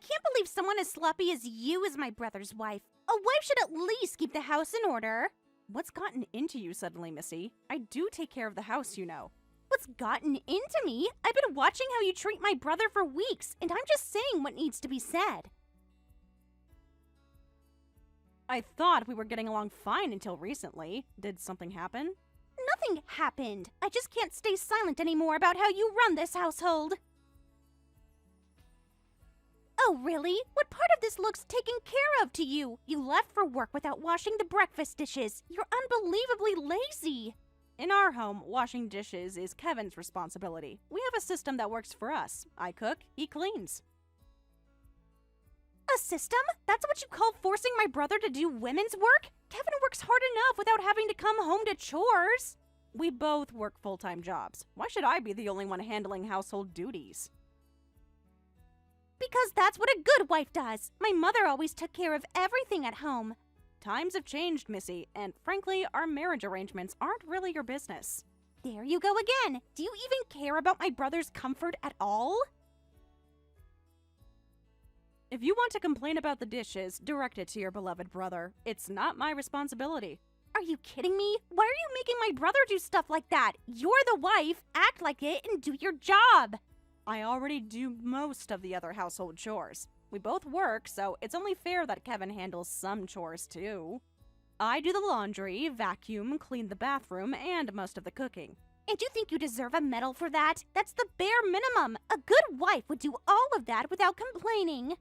can't believe someone as sloppy as you is my brother's wife. A wife should at least keep the house in order. What's gotten into you suddenly, Missy? I do take care of the house, you know. What's gotten into me? I've been watching how you treat my brother for weeks, and I'm just saying what needs to be said. I thought we were getting along fine until recently. Did something happen? Nothing happened. I just can't stay silent anymore about how you run this household. Oh, really? What part of this looks taken care of to you? You left for work without washing the breakfast dishes. You're unbelievably lazy. In our home, washing dishes is Kevin's responsibility. We have a system that works for us. I cook, he cleans. A system? That's what you call forcing my brother to do women's work? Kevin works hard enough without having to come home to chores. We both work full-time jobs. Why should I be the only one handling household duties? Because that's what a good wife does. My mother always took care of everything at home. Times have changed, Missy, and frankly, our marriage arrangements aren't really your business. There you go again. Do you even care about my brother's comfort at all? If you want to complain about the dishes, direct it to your beloved brother. It's not my responsibility. Are you kidding me? Why are you making my brother do stuff like that? You're the wife. Act like it and do your job. I already do most of the other household chores. We both work, so it's only fair that Kevin handles some chores too. I do the laundry, vacuum, clean the bathroom, and most of the cooking. And you think you deserve a medal for that? That's the bare minimum. A good wife would do all of that without complaining.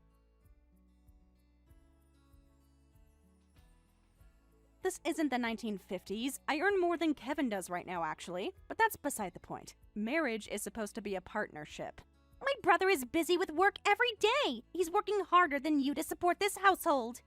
This isn't the 1950s. I earn more than Kevin does right now, actually. But that's beside the point. Marriage is supposed to be a partnership. My brother is busy with work every day. He's working harder than you to support this household.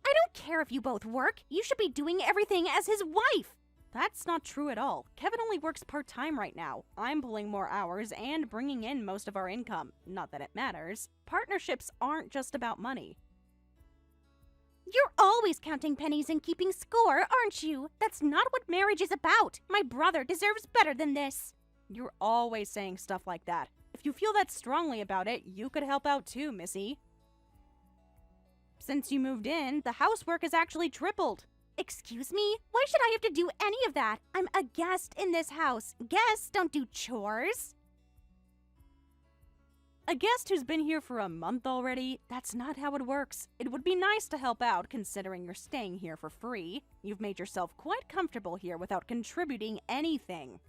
I don't care if you both work. You should be doing everything as his wife. That's not true at all. Kevin only works part-time right now. I'm pulling more hours and bringing in most of our income. Not that it matters. Partnerships aren't just about money. You're always counting pennies and keeping score, aren't you? That's not what marriage is about. My brother deserves better than this. You're always saying stuff like that. If you feel that strongly about it, you could help out too, Missy. Since you moved in, the housework has actually tripled. Excuse me? Why should I have to do any of that? I'm a guest in this house. Guests don't do chores. A guest who's been here for a month already? That's not how it works. It would be nice to help out considering you're staying here for free. You've made yourself quite comfortable here without contributing anything.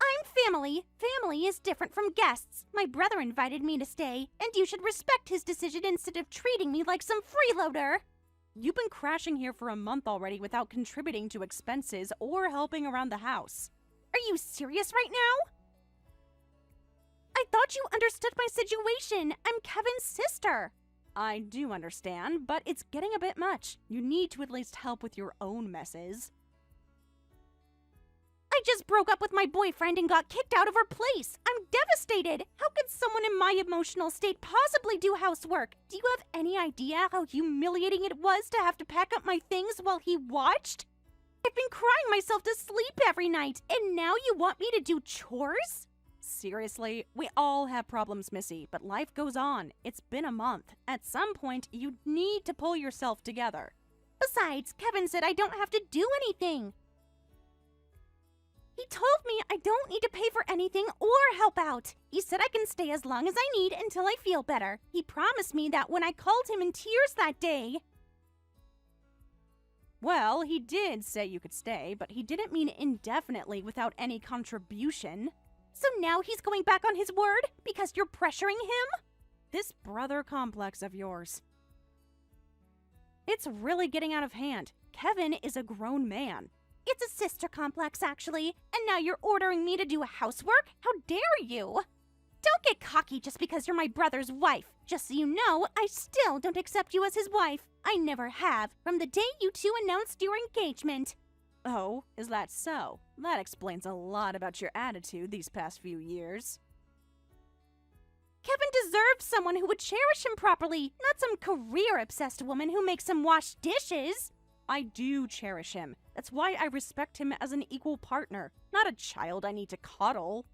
I'm family. Family is different from guests. My brother invited me to stay, and you should respect his decision instead of treating me like some freeloader. You've been crashing here for a month already without contributing to expenses or helping around the house. Are you serious right now? I thought you understood my situation. I'm Kevin's sister. I do understand, but it's getting a bit much. You need to at least help with your own messes. I just broke up with my boyfriend and got kicked out of our place. I'm devastated. How could someone in my emotional state possibly do housework? Do you have any idea how humiliating it was to have to pack up my things while he watched? I've been crying myself to sleep every night, and now you want me to do chores? Seriously, we all have problems, Missy, but life goes on. It's been a month. At some point, you need to pull yourself together. Besides, Kevin said I don't have to do anything. He told me I don't need to pay for anything or help out. He said I can stay as long as I need until I feel better. He promised me that when I called him in tears that day. Well, he did say you could stay, but he didn't mean indefinitely without any contribution. So now he's going back on his word because you're pressuring him? This brother complex of yours. It's really getting out of hand. Kevin is a grown man. It's a sister complex, actually. And now you're ordering me to do housework? How dare you? Don't get cocky just because you're my brother's wife. Just so you know, I still don't accept you as his wife. I never have, from the day you two announced your engagement. Oh, is that so? That explains a lot about your attitude these past few years. Kevin deserves someone who would cherish him properly, not some career-obsessed woman who makes him wash dishes. I do cherish him. That's why I respect him as an equal partner, not a child I need to coddle.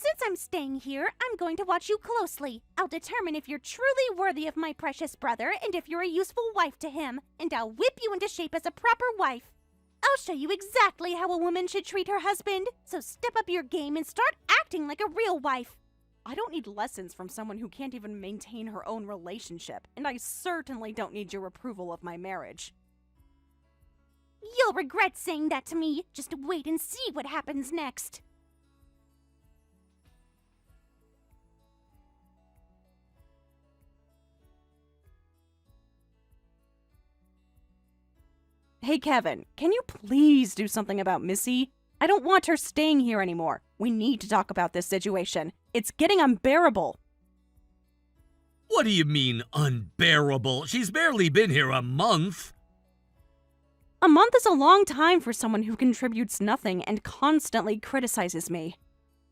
Since I'm staying here, I'm going to watch you closely. I'll determine if you're truly worthy of my precious brother and if you're a useful wife to him, and I'll whip you into shape as a proper wife. I'll show you exactly how a woman should treat her husband, so step up your game and start acting like a real wife. I don't need lessons from someone who can't even maintain her own relationship, and I certainly don't need your approval of my marriage. You'll regret saying that to me. Just wait and see what happens next. Hey Kevin, can you please do something about Missy? I don't want her staying here anymore. We need to talk about this situation. It's getting unbearable. What do you mean, unbearable? She's barely been here a month. A month is a long time for someone who contributes nothing and constantly criticizes me.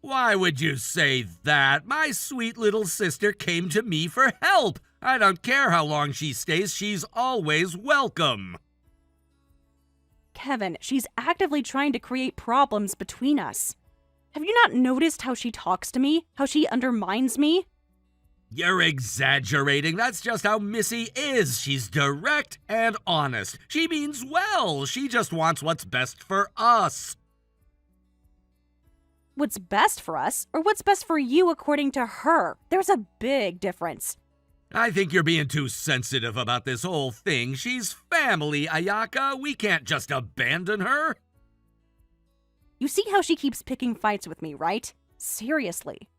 Why would you say that? My sweet little sister came to me for help. I don't care how long she stays, she's always welcome. Kevin, she's actively trying to create problems between us. Have you not noticed how she talks to me? How she undermines me? You're exaggerating. That's just how Missy is. She's direct and honest. She means well. She just wants what's best for us. What's best for us, or what's best for you according to her? There's a big difference. I think you're being too sensitive about this whole thing. She's family, Ayaka. We can't just abandon her. You see how she keeps picking fights with me, right? Seriously.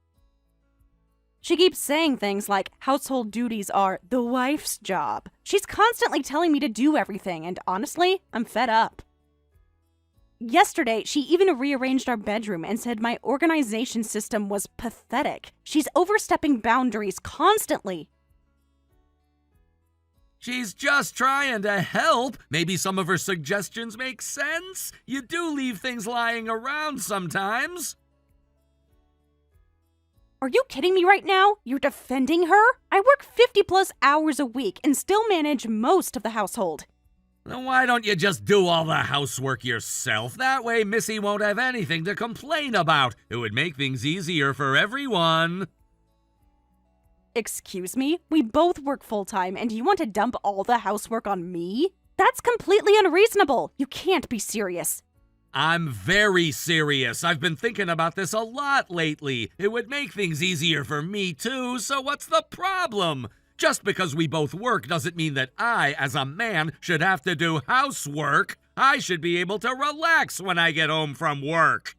She keeps saying things like household duties are the wife's job. She's constantly telling me to do everything, and honestly, I'm fed up. Yesterday, she even rearranged our bedroom and said my organization system was pathetic. She's overstepping boundaries constantly. She's just trying to help. Maybe some of her suggestions make sense. You do leave things lying around sometimes. Are you kidding me right now? You're defending her? I work 50+ hours a week and still manage most of the household. Then why don't you just do all the housework yourself? That way Missy won't have anything to complain about. It would make things easier for everyone. Excuse me? We both work full-time and you want to dump all the housework on me? That's completely unreasonable. You can't be serious. I'm very serious. I've been thinking about this a lot lately. It would make things easier for me too, so what's the problem? Just because we both work doesn't mean that I, as a man, should have to do housework. I should be able to relax when I get home from work.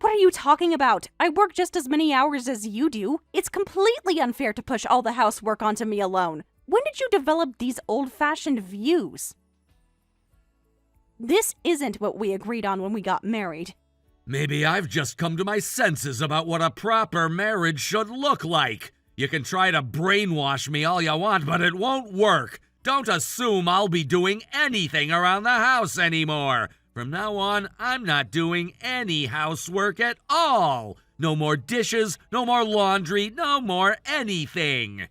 What are you talking about? I work just as many hours as you do. It's completely unfair to push all the housework onto me alone. When did you develop these old-fashioned views? This isn't what we agreed on when we got married. Maybe I've just come to my senses about what a proper marriage should look like. You can try to brainwash me all you want, but it won't work. Don't assume I'll be doing anything around the house anymore. From now on, I'm not doing any housework at all. No more dishes, no more laundry, no more anything.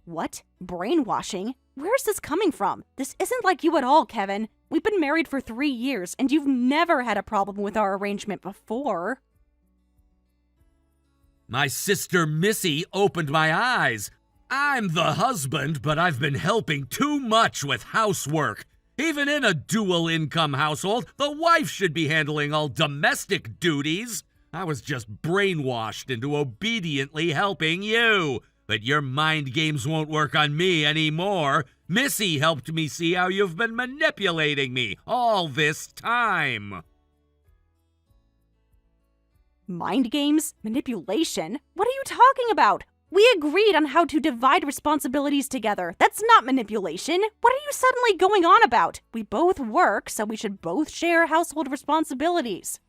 What? Brainwashing? Where's this coming from? This isn't like you at all, Kevin. We've been married for 3 years, and you've never had a problem with our arrangement before. My sister Missy opened my eyes. I'm the husband, but I've been helping too much with housework. Even in a dual-income household, the wife should be handling all domestic duties. I was just brainwashed into obediently helping you. But your mind games won't work on me anymore. Missy helped me see how you've been manipulating me all this time. Mind games? Manipulation? What are you talking about? We agreed on how to divide responsibilities together. That's not manipulation. What are you suddenly going on about? We both work, so we should both share household responsibilities.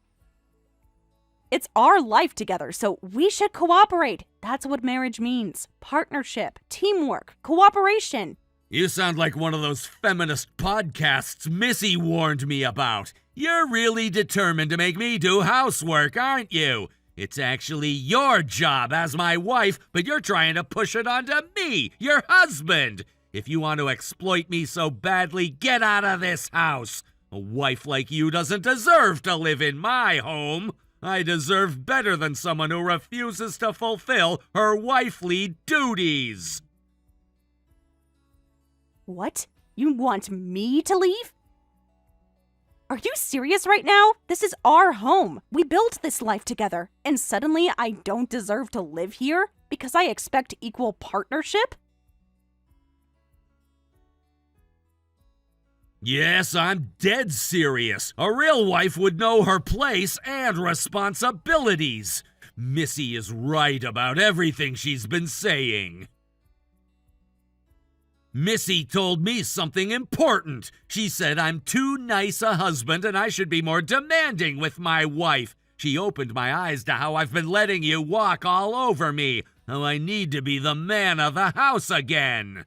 It's our life together, so we should cooperate. That's what marriage means. Partnership, teamwork, cooperation. You sound like one of those feminist podcasts Missy warned me about. You're really determined to make me do housework, aren't you? It's actually your job as my wife, but you're trying to push it onto me, your husband. If you want to exploit me so badly, get out of this house. A wife like you doesn't deserve to live in my home. I deserve better than someone who refuses to fulfill her wifely duties. What? You want me to leave? Are you serious right now? This is our home. We built this life together, and suddenly I don't deserve to live here because I expect equal partnership? Yes, I'm dead serious. A real wife would know her place and responsibilities. Missy is right about everything she's been saying. Missy told me something important. She said I'm too nice a husband and I should be more demanding with my wife. She opened my eyes to how I've been letting you walk all over me, how I need to be the man of the house again.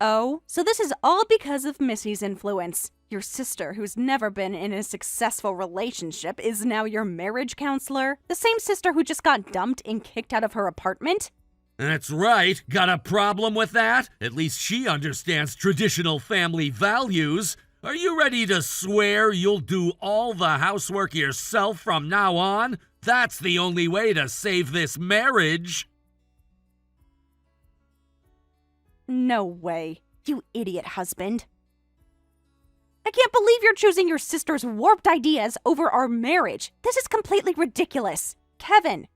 Oh, so this is all because of Missy's influence. Your sister, who's never been in a successful relationship, is now your marriage counselor? The same sister who just got dumped and kicked out of her apartment? That's right. Got a problem with that? At least she understands traditional family values. Are you ready to swear you'll do all the housework yourself from now on? That's the only way to save this marriage. No way. You idiot husband. I can't believe you're choosing your sister's warped ideas over our marriage. This is completely ridiculous. Kevin.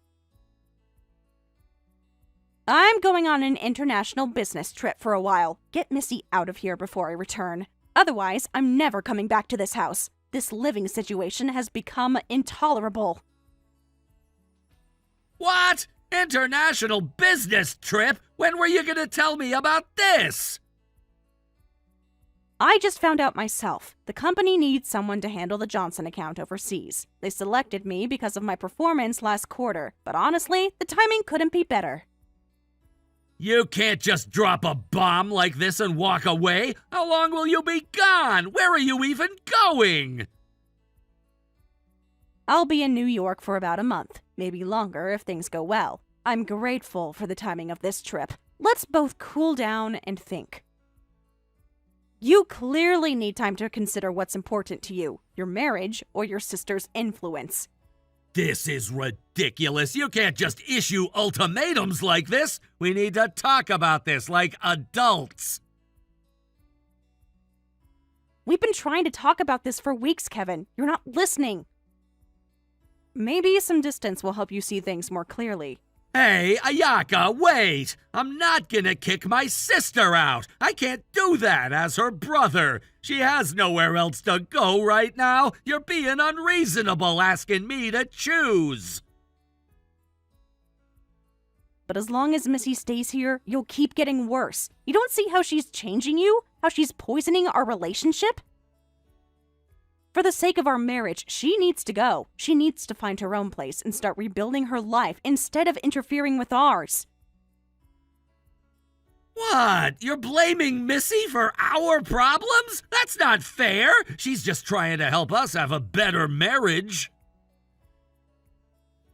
I'm going on an international business trip for a while. Get Missy out of here before I return. Otherwise, I'm never coming back to this house. This living situation has become intolerable. What? International business trip? When were you going to tell me about this? I just found out myself. The company needs someone to handle the Johnson account overseas. They selected me because of my performance last quarter, but honestly, the timing couldn't be better. You can't just drop a bomb like this and walk away. How long will you be gone? Where are you even going? I'll be in New York for about a month, maybe longer if things go well. I'm grateful for the timing of this trip. Let's both cool down and think. You clearly need time to consider what's important to you, your marriage or your sister's influence. This is ridiculous. You can't just issue ultimatums like this. We need to talk about this like adults. We've been trying to talk about this for weeks, Kevin. You're not listening. Maybe some distance will help you see things more clearly. Hey, Ayaka, wait! I'm not gonna kick my sister out. I can't do that as her brother. She has nowhere else to go right now. You're being unreasonable asking me to choose. But as long as Missy stays here, you'll keep getting worse. You don't see how she's changing you? How she's poisoning our relationship? For the sake of our marriage, she needs to go. She needs to find her own place and start rebuilding her life instead of interfering with ours. What? You're blaming Missy for our problems? That's not fair. She's just trying to help us have a better marriage.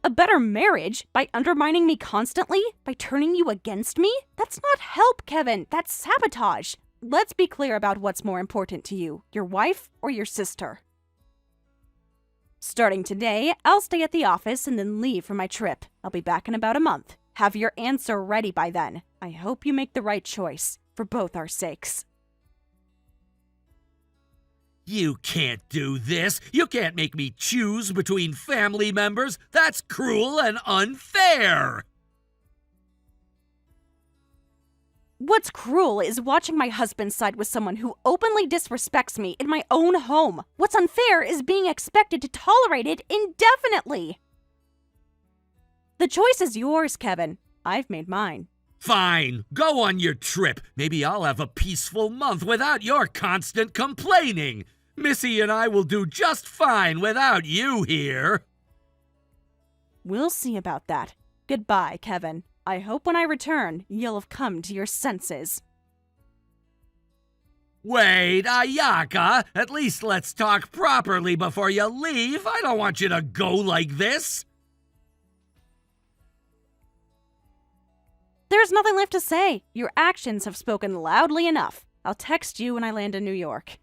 A better marriage? By undermining me constantly? By turning you against me? That's not help, Kevin. That's sabotage. Let's be clear about what's more important to you, your wife or your sister. Starting today, I'll stay at the office and then leave for my trip. I'll be back in about a month. Have your answer ready by then. I hope you make the right choice, for both our sakes. You can't do this. You can't make me choose between family members. That's cruel and unfair. What's cruel is watching my husband side with someone who openly disrespects me in my own home. What's unfair is being expected to tolerate it indefinitely. The choice is yours, Kevin. I've made mine. Fine. Go on your trip. Maybe I'll have a peaceful month without your constant complaining. Missy and I will do just fine without you here. We'll see about that. Goodbye, Kevin. I hope when I return, you'll have come to your senses. Wait, Ayaka, at least let's talk properly before you leave. I don't want you to go like this. There's nothing left to say. Your actions have spoken loudly enough. I'll text you when I land in New York.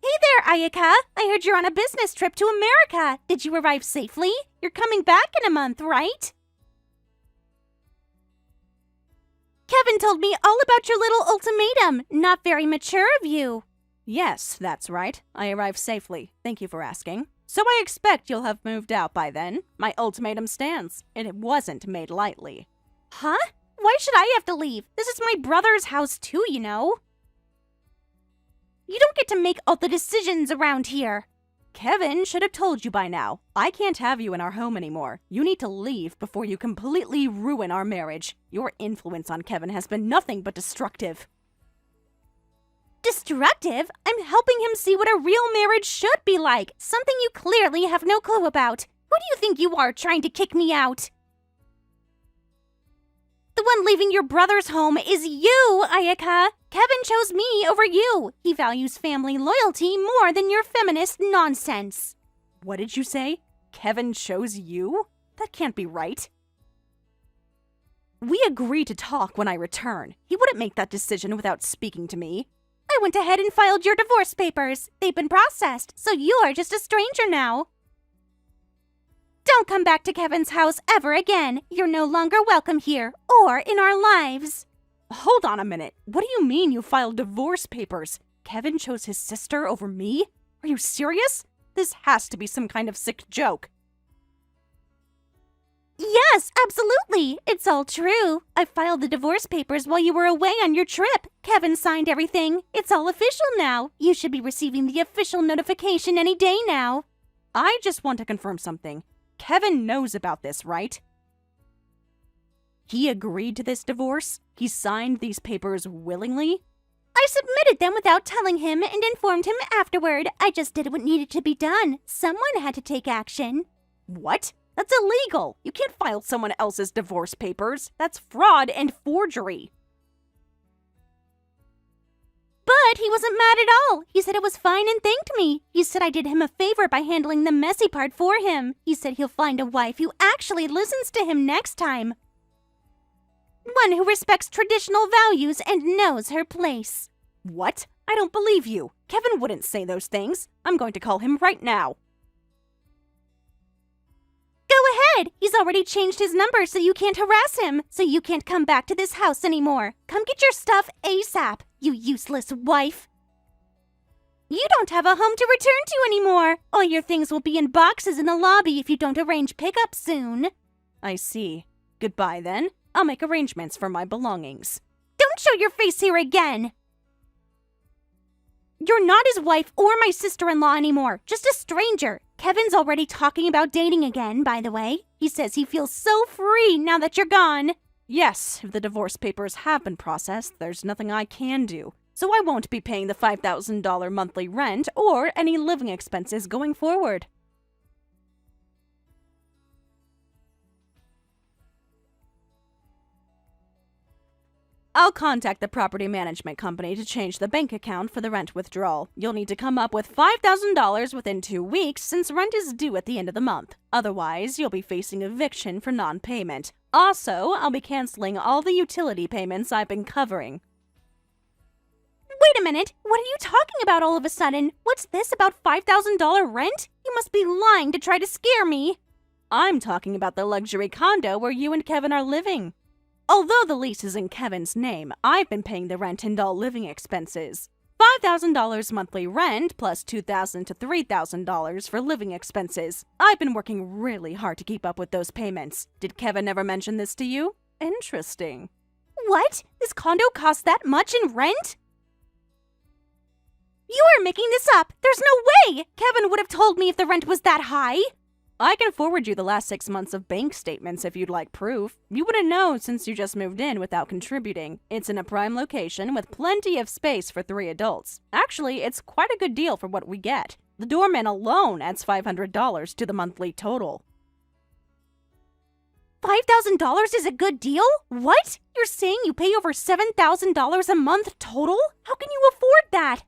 Hey there, Ayaka. I heard you're on a business trip to America. Did you arrive safely? You're coming back in a month, right? Kevin told me all about your little ultimatum. Not very mature of you. Yes, that's right. I arrived safely. Thank you for asking. So I expect you'll have moved out by then. My ultimatum stands, and it wasn't made lightly. Huh? Why should I have to leave? This is my brother's house too, you know. You don't get to make all the decisions around here. Kevin should have told you by now. I can't have you in our home anymore. You need to leave before you completely ruin our marriage. Your influence on Kevin has been nothing but destructive. Destructive? I'm helping him see what a real marriage should be like. Something you clearly have no clue about. Who do you think you are trying to kick me out? The one leaving your brother's home is you, Ayaka. Kevin chose me over you. He values family loyalty more than your feminist nonsense. What did you say? Kevin chose you? That can't be right. We agreed to talk when I return. He wouldn't make that decision without speaking to me. I went ahead and filed your divorce papers. They've been processed, so you are just a stranger now. Don't come back to Kevin's house ever again. You're no longer welcome here or in our lives. Hold on a minute. What do you mean you filed divorce papers? Kevin chose his sister over me? Are you serious? This has to be some kind of sick joke. Yes, absolutely. It's all true. I filed the divorce papers while you were away on your trip. Kevin signed everything. It's all official now. You should be receiving the official notification any day now. I just want to confirm something. Kevin knows about this, right? He agreed to this divorce? He signed these papers willingly? I submitted them without telling him and informed him afterward. I just did what needed to be done. Someone had to take action. What? That's illegal. You can't file someone else's divorce papers. That's fraud and forgery. But he wasn't mad at all. He said it was fine and thanked me. He said I did him a favor by handling the messy part for him. He said he'll find a wife who actually listens to him next time. One who respects traditional values and knows her place. What? I don't believe you. Kevin wouldn't say those things. I'm going to call him right now. Go ahead. He's already changed his number so you can't harass him. So you can't come back to this house anymore. Come get your stuff ASAP, you useless wife. You don't have a home to return to anymore. All your things will be in boxes in the lobby if you don't arrange pickup soon. I see. Goodbye then. I'll make arrangements for my belongings. Don't show your face here again. You're not his wife or my sister-in-law anymore, just a stranger. Kevin's already talking about dating again, by the way. He says he feels so free now that you're gone. Yes, if the divorce papers have been processed, there's nothing I can do. So I won't be paying the $5,000 monthly rent or any living expenses going forward. I'll contact the property management company to change the bank account for the rent withdrawal. You'll need to come up with $5,000 within 2 weeks since rent is due at the end of the month. Otherwise, you'll be facing eviction for non-payment. Also, I'll be canceling all the utility payments I've been covering. Wait a minute. What are you talking about all of a sudden? What's this about $5,000 rent? You must be lying to try to scare me. I'm talking about the luxury condo where you and Kevin are living. Although the lease is in Kevin's name, I've been paying the rent and all living expenses. $5,000 monthly rent plus $2,000 to $3,000 for living expenses. I've been working really hard to keep up with those payments. Did Kevin ever mention this to you? Interesting. What? This condo costs that much in rent? You are making this up. There's no way. Kevin would have told me if the rent was that high. I can forward you the last 6 months of bank statements if you'd like proof. You wouldn't know since you just moved in without contributing. It's in a prime location with plenty of space for 3 adults. Actually, it's quite a good deal for what we get. The doorman alone adds $500 to the monthly total. $5,000 is a good deal? What? You're saying you pay over $7,000 a month total? How can you afford that?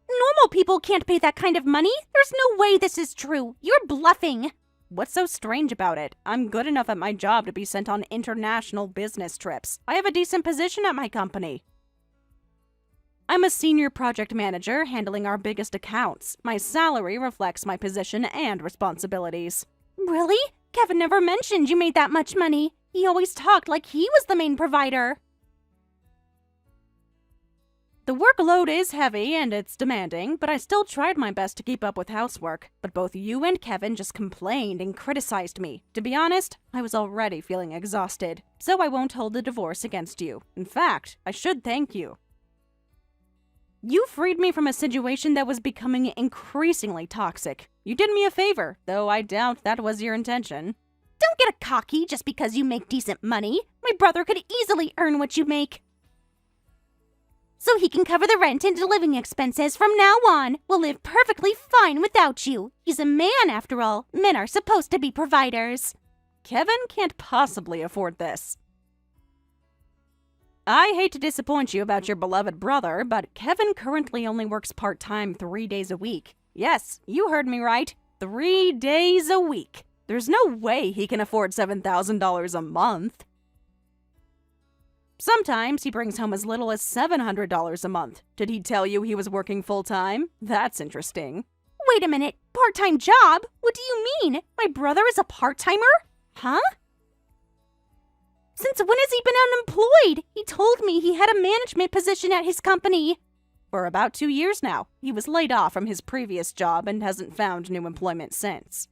Normal people can't pay that kind of money. There's no way this is true. You're bluffing. What's so strange about it? I'm good enough at my job to be sent on international business trips. I have a decent position at my company. I'm a senior project manager handling our biggest accounts. My salary reflects my position and responsibilities. Really? Kevin never mentioned you made that much money. He always talked like he was the main provider. The workload is heavy and it's demanding, but I still tried my best to keep up with housework. But both you and Kevin just complained and criticized me. To be honest, I was already feeling exhausted, so I won't hold the divorce against you. In fact, I should thank you. You freed me from a situation that was becoming increasingly toxic. You did me a favor, though I doubt that was your intention. Don't get cocky just because you make decent money. My brother could easily earn what you make. So he can cover the rent and living expenses from now on. We'll live perfectly fine without you. He's a man, after all. Men are supposed to be providers. Kevin can't possibly afford this. I hate to disappoint you about your beloved brother, but Kevin currently only works part-time 3 days a week. Yes, you heard me right. 3 days a week. There's no way he can afford $7,000 a month. Sometimes he brings home as little as $700 a month. Did he tell you he was working full-time? That's interesting. Wait a minute. Part-time job? What do you mean? My brother is a part-timer? Huh? Since when has he been unemployed? He told me he had a management position at his company. For about 2 years now. He was laid off from his previous job and hasn't found new employment since.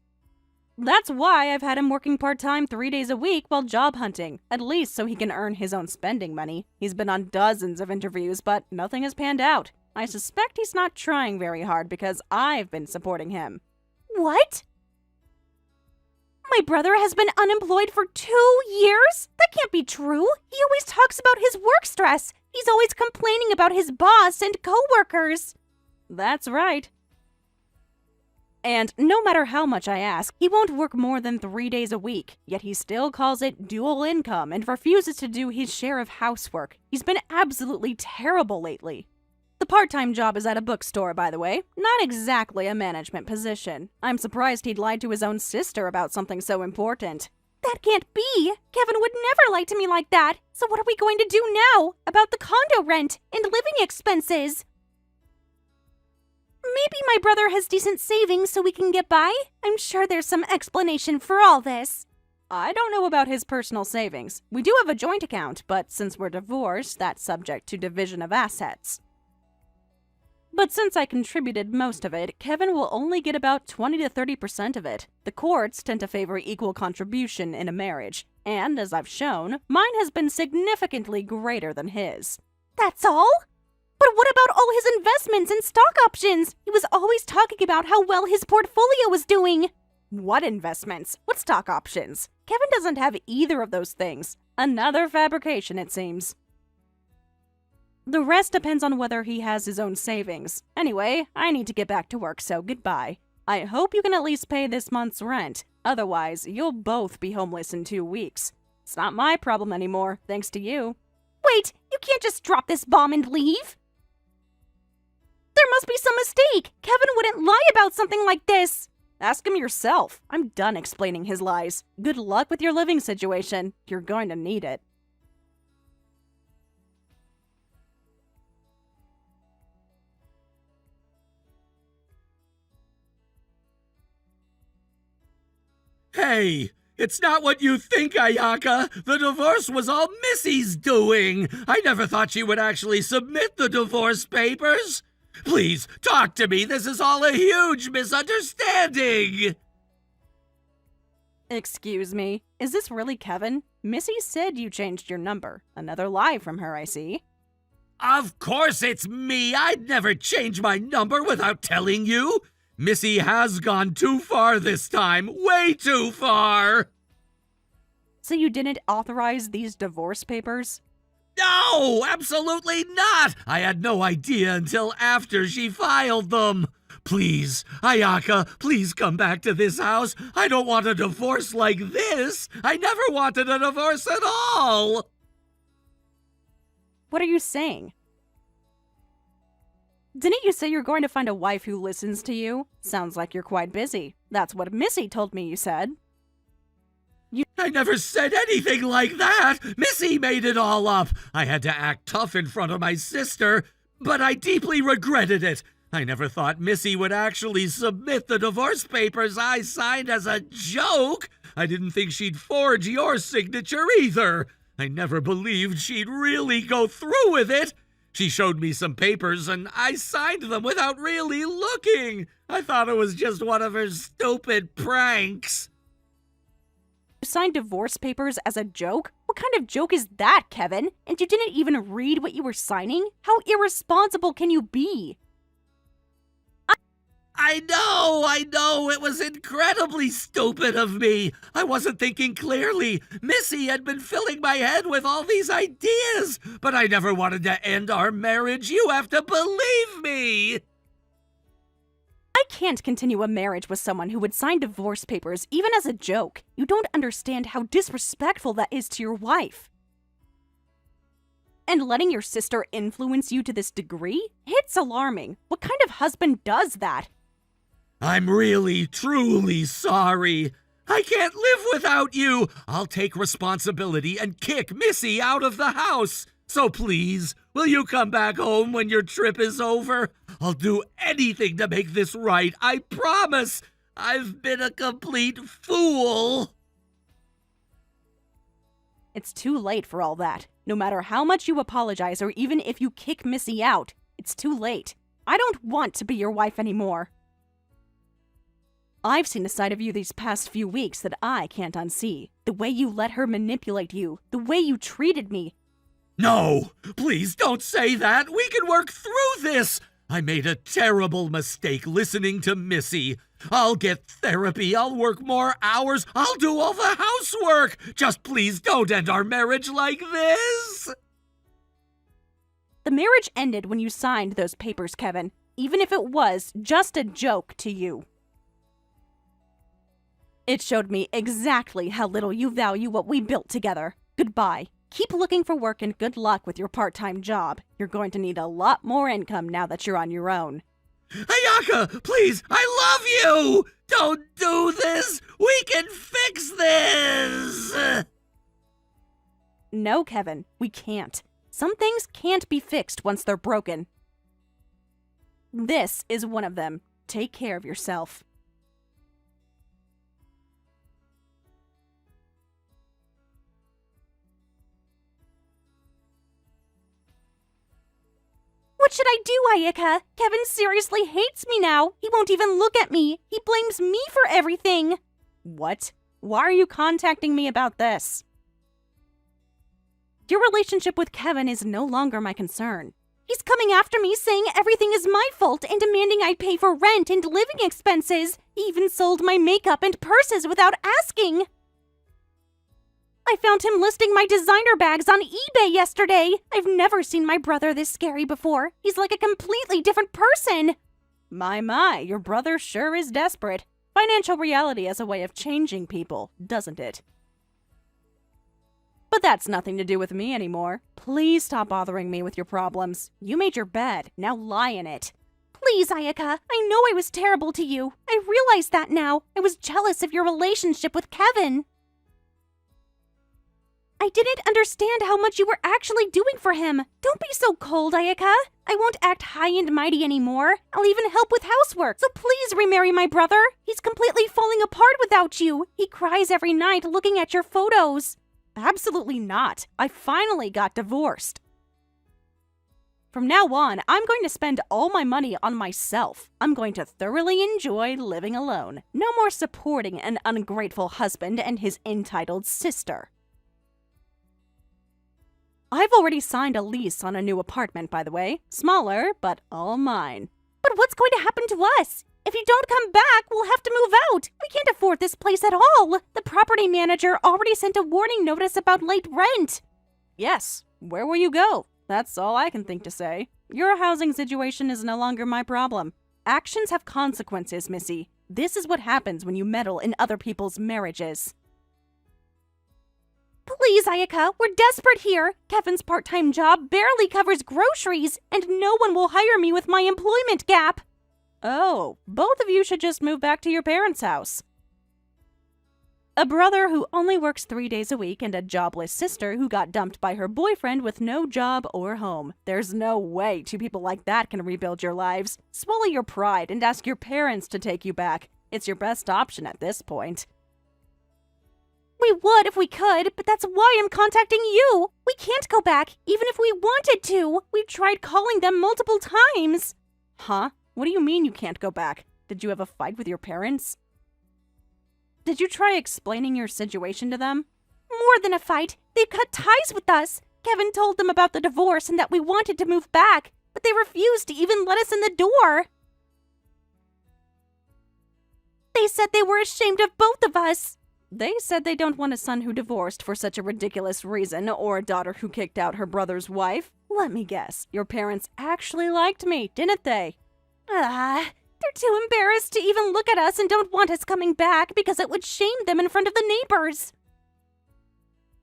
That's why I've had him working part-time 3 days a week while job hunting, at least so he can earn his own spending money. He's been on dozens of interviews, but nothing has panned out. I suspect he's not trying very hard because I've been supporting him. What? My brother has been unemployed for 2 years? That can't be true. He always talks about his work stress. He's always complaining about his boss and coworkers. That's right. And no matter how much I ask, he won't work more than 3 days a week, yet he still calls it dual income and refuses to do his share of housework. He's been absolutely terrible lately. The part-time job is at a bookstore, by the way. Not exactly a management position. I'm surprised he'd lied to his own sister about something so important. That can't be. Kevin would never lie to me like that. So what are we going to do now about the condo rent and living expenses? Maybe my brother has decent savings so we can get by? I'm sure there's some explanation for all this. I don't know about his personal savings. We do have a joint account, but since we're divorced, that's subject to division of assets. But since I contributed most of it, Kevin will only get about 20 to 30% of it. The courts tend to favor equal contribution in a marriage, and as I've shown, mine has been significantly greater than his. That's all? But what about all his investments and stock options? He was always talking about how well his portfolio was doing. What investments? What stock options? Kevin doesn't have either of those things. Another fabrication, it seems. The rest depends on whether he has his own savings. Anyway, I need to get back to work, so goodbye. I hope you can at least pay this month's rent. Otherwise, you'll both be homeless in 2 weeks. It's not my problem anymore, thanks to you. Wait, you can't just drop this bomb and leave. There must be some mistake. Kevin wouldn't lie about something like this. Ask him yourself. I'm done explaining his lies. Good luck with your living situation. You're going to need it. Hey, it's not what you think, Ayaka. The divorce was all Missy's doing. I never thought she would actually submit the divorce papers. Please, talk to me. This is all a huge misunderstanding. Excuse me, is this really Kevin? Missy said you changed your number. Another lie from her, I see. Of course it's me. I'd never change my number without telling you. Missy has gone too far this time. Way too far. So you didn't authorize these divorce papers? No, absolutely not! I had no idea until after she filed them. Please, Ayaka, please come back to this house. I don't want a divorce like this. I never wanted a divorce at all. What are you saying? Didn't you say you're going to find a wife who listens to you? Sounds like you're quite busy. That's what Missy told me you said. I never said anything like that. Missy made it all up. I had to act tough in front of my sister, but I deeply regretted it. I never thought Missy would actually submit the divorce papers I signed as a joke. I didn't think she'd forge your signature either. I never believed she'd really go through with it. She showed me some papers and I signed them without really looking. I thought it was just one of her stupid pranks. You signed divorce papers as a joke? What kind of joke is that, Kevin? And you didn't even read what you were signing? How irresponsible can you be? I know, it was incredibly stupid of me. I wasn't thinking clearly. Missy had been filling my head with all these ideas, but I never wanted to end our marriage. You have to believe me. I can't continue a marriage with someone who would sign divorce papers even as a joke. You don't understand how disrespectful that is to your wife. And letting your sister influence you to this degree? It's alarming. What kind of husband does that? I'm really, truly sorry. I can't live without you. I'll take responsibility and kick Missy out of the house. So please, will you come back home when your trip is over? I'll do anything to make this right. I promise. I've been a complete fool. It's too late for all that. No matter how much you apologize or even if you kick Missy out, it's too late. I don't want to be your wife anymore. I've seen a side of you these past few weeks that I can't unsee. The way you let her manipulate you, the way you treated me. No, please don't say that. We can work through this. I made a terrible mistake listening to Missy. I'll get therapy. I'll work more hours. I'll do all the housework. Just please don't end our marriage like this. The marriage ended when you signed those papers, Kevin, even if it was just a joke to you. It showed me exactly how little you value what we built together. Goodbye. Keep looking for work and good luck with your part-time job. You're going to need a lot more income now that you're on your own. Ayaka, please, I love you! Don't do this! We can fix this! No, Kevin, we can't. Some things can't be fixed once they're broken. This is one of them. Take care of yourself. What should I do, Ayaka? Kevin seriously hates me now. He won't even look at me. He blames me for everything. What? Why are you contacting me about this? Your relationship with Kevin is no longer my concern. He's coming after me saying everything is my fault and demanding I pay for rent and living expenses. He even sold my makeup and purses without asking. I found him listing my designer bags on eBay yesterday. I've never seen my brother this scary before. He's like a completely different person. My, your brother sure is desperate. Financial reality has a way of changing people, doesn't it? But that's nothing to do with me anymore. Please stop bothering me with your problems. You made your bed, now lie in it. Please, Ayaka, I know I was terrible to you. I realize that now. I was jealous of your relationship with Kevin. I didn't understand how much you were actually doing for him. Don't be so cold, Ayaka. I won't act high and mighty anymore. I'll even help with housework. So please remarry my brother. He's completely falling apart without you. He cries every night looking at your photos. Absolutely not. I finally got divorced. From now on, I'm going to spend all my money on myself. I'm going to thoroughly enjoy living alone. No more supporting an ungrateful husband and his entitled sister. I've already signed a lease on a new apartment, by the way. Smaller, but all mine. But what's going to happen to us? If you don't come back, we'll have to move out. We can't afford this place at all. The property manager already sent a warning notice about late rent. Yes, where will you go? That's all I can think to say. Your housing situation is no longer my problem. Actions have consequences, Missy. This is what happens when you meddle in other people's marriages. Please, Please, Ayaka, we're desperate here. Kevin's part-time job barely covers groceries, and no one will hire me with my employment gap. Oh, both of you should just move back to your parents' house. A brother who only works 3 days a week and a jobless sister who got dumped by her boyfriend with no job or home. There's no way two people like that can rebuild your lives. Swallow your pride and ask your parents to take you back. It's your best option at this point. We would if we could, but that's why I'm contacting you. We can't go back, even if we wanted to. We've tried calling them multiple times. Huh? What do you mean you can't go back? Did you have a fight with your parents? Did you try explaining your situation to them? More than a fight. They've cut ties with us. Kevin told them about the divorce and that we wanted to move back, but they refused to even let us in the door. They said they were ashamed of both of us. They said they don't want a son who divorced for such a ridiculous reason or a daughter who kicked out her brother's wife. Let me guess, your parents actually liked me, didn't they? They're too embarrassed to even look at us and don't want us coming back because it would shame them in front of the neighbors.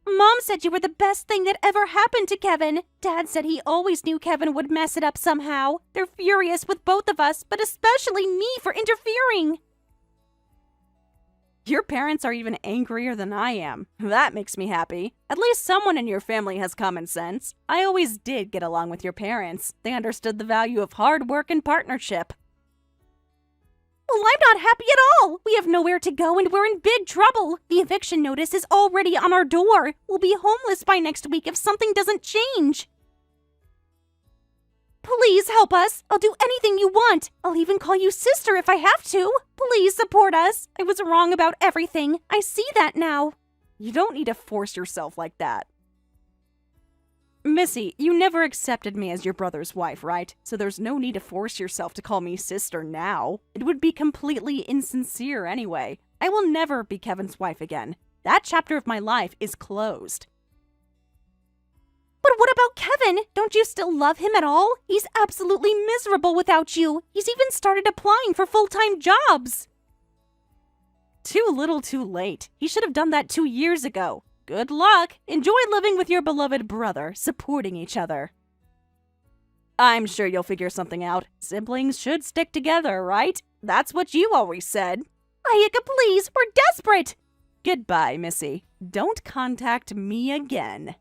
Mom said you were the best thing that ever happened to Kevin. Dad said he always knew Kevin would mess it up somehow. They're furious with both of us, but especially me for interfering. Your parents are even angrier than I am. That makes me happy. At least someone in your family has common sense. I always did get along with your parents. They understood the value of hard work and partnership. Well, I'm not happy at all. We have nowhere to go and we're in big trouble. The eviction notice is already on our door. We'll be homeless by next week if something doesn't change. Please help us. I'll do anything you want. I'll even call you sister if I have to. Please support us. I was wrong about everything. I see that now. You don't need to force yourself like that. Missy, you never accepted me as your brother's wife, right? So there's no need to force yourself to call me sister now. It would be completely insincere anyway. I will never be Kevin's wife again. That chapter of my life is closed. But what about Kevin? Don't you still love him at all? He's absolutely miserable without you. He's even started applying for full-time jobs. Too little too late. He should have done that 2 years ago. Good luck. Enjoy living with your beloved brother, supporting each other. I'm sure you'll figure something out. Siblings should stick together, right? That's what you always said. Ayaka, please, we're desperate. Goodbye, Missy. Don't contact me again.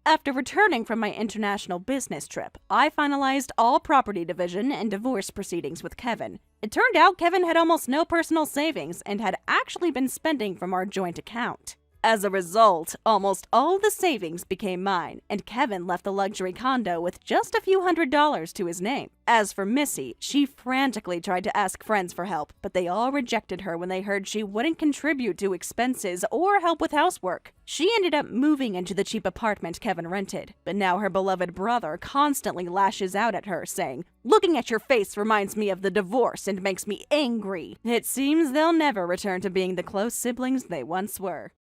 After returning from my international business trip, I finalized all property division and divorce proceedings with Kevin. It turned out Kevin had almost no personal savings and had actually been spending from our joint account. As a result, almost all the savings became mine, and Kevin left the luxury condo with just a few $100s to his name. As for Missy, she frantically tried to ask friends for help, but they all rejected her when they heard she wouldn't contribute to expenses or help with housework. She ended up moving into the cheap apartment Kevin rented, but now her beloved brother constantly lashes out at her, saying, "Looking at your face reminds me of the divorce and makes me angry." It seems they'll never return to being the close siblings they once were.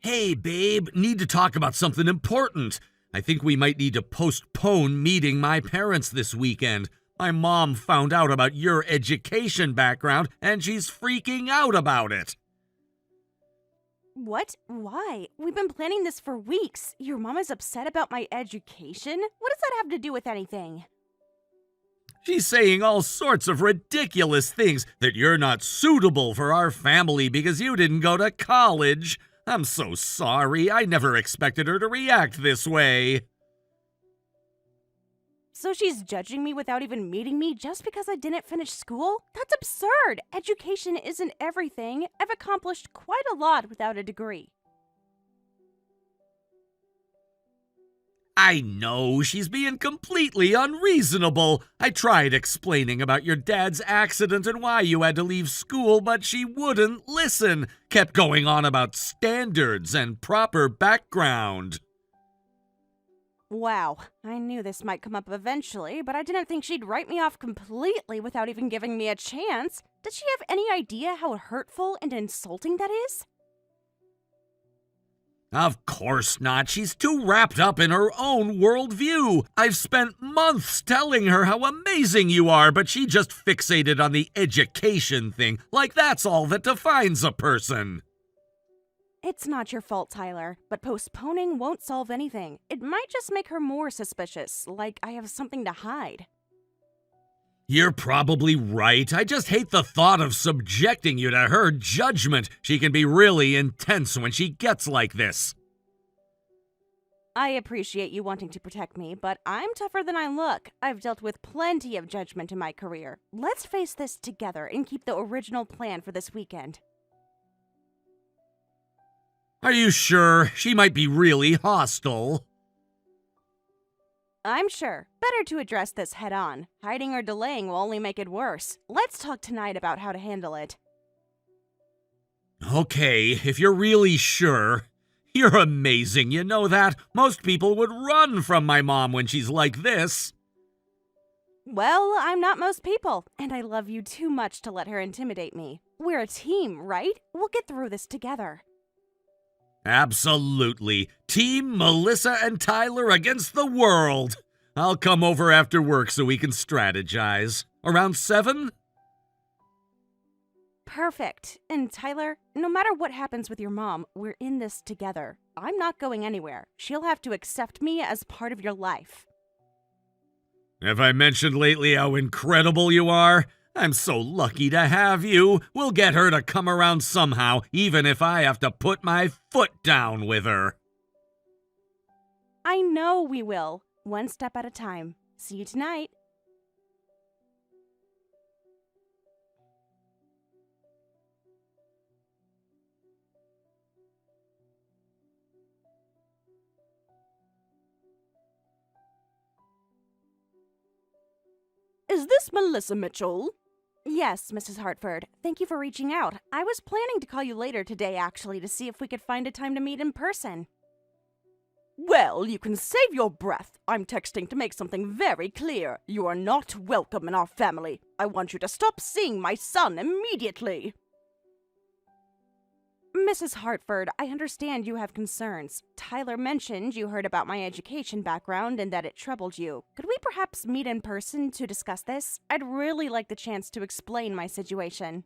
Hey, babe, need to talk about something important. I think we might need to postpone meeting my parents this weekend. My mom found out about your education background, and she's freaking out about it. What? Why? We've been planning this for weeks. Your mom is upset about my education? What does that have to do with anything? She's saying all sorts of ridiculous things, that you're not suitable for our family because you didn't go to college. I'm so sorry. I never expected her to react this way. So she's judging me without even meeting me just because I didn't finish school? That's absurd! Education isn't everything. I've accomplished quite a lot without a degree. I know, she's being completely unreasonable. I tried explaining about your dad's accident and why you had to leave school, but she wouldn't listen. Kept going on about standards and proper background. Wow, I knew this might come up eventually, but I didn't think she'd write me off completely without even giving me a chance. Does she have any idea how hurtful and insulting that is? Of course not. She's too wrapped up in her own worldview. I've spent months telling her how amazing you are, but she just fixated on the education thing, like that's all that defines a person. It's not your fault, Tyler, but postponing won't solve anything. It might just make her more suspicious, like I have something to hide. You're probably right. I just hate the thought of subjecting you to her judgment. She can be really intense when she gets like this. I appreciate you wanting to protect me, but I'm tougher than I look. I've dealt with plenty of judgment in my career. Let's face this together and keep the original plan for this weekend. Are you sure? She might be really hostile. I'm sure. Better to address this head on. Hiding or delaying will only make it worse. Let's talk tonight about how to handle it. Okay, if you're really sure. You're amazing, you know that? Most people would run from my mom when she's like this. Well, I'm not most people, and I love you too much to let her intimidate me. We're a team, right? We'll get through this together. Absolutely. Team Melissa and Tyler against the world. I'll come over after work so we can strategize. Around 7? Perfect. And Tyler, no matter what happens with your mom, we're in this together. I'm not going anywhere. She'll have to accept me as part of your life. Have I mentioned lately how incredible you are? I'm so lucky to have you. We'll get her to come around somehow, even if I have to put my foot down with her. I know we will. One step at a time. See you tonight. Is this Melissa Mitchell? Yes, Mrs. Hartford. Thank you for reaching out. I was planning to call you later today, actually, to see if we could find a time to meet in person. Well, you can save your breath. I'm texting to make something very clear. You are not welcome in our family. I want you to stop seeing my son immediately. Mrs. Hartford, I understand you have concerns. Tyler mentioned you heard about my education background and that it troubled you. Could we perhaps meet in person to discuss this? I'd really like the chance to explain my situation.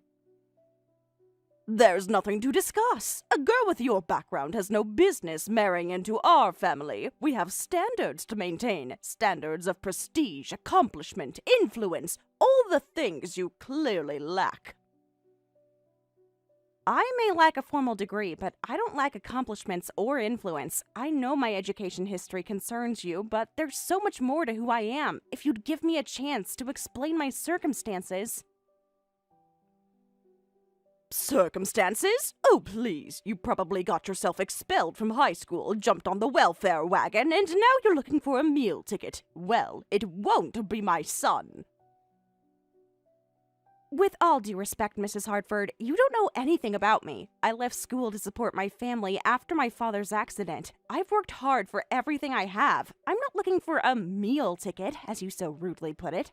There's nothing to discuss. A girl with your background has no business marrying into our family. We have standards to maintain. Standards of prestige, accomplishment, influence, all the things you clearly lack. I may lack a formal degree, but I don't lack accomplishments or influence. I know my education history concerns you, but there's so much more to who I am. If you'd give me a chance to explain my circumstances... Circumstances? Oh, please. You probably got yourself expelled from high school, jumped on the welfare wagon, and now you're looking for a meal ticket. Well, it won't be my son. With all due respect, Mrs. Hartford, you don't know anything about me. I left school to support my family after my father's accident. I've worked hard for everything I have. I'm not looking for a meal ticket, as you so rudely put it.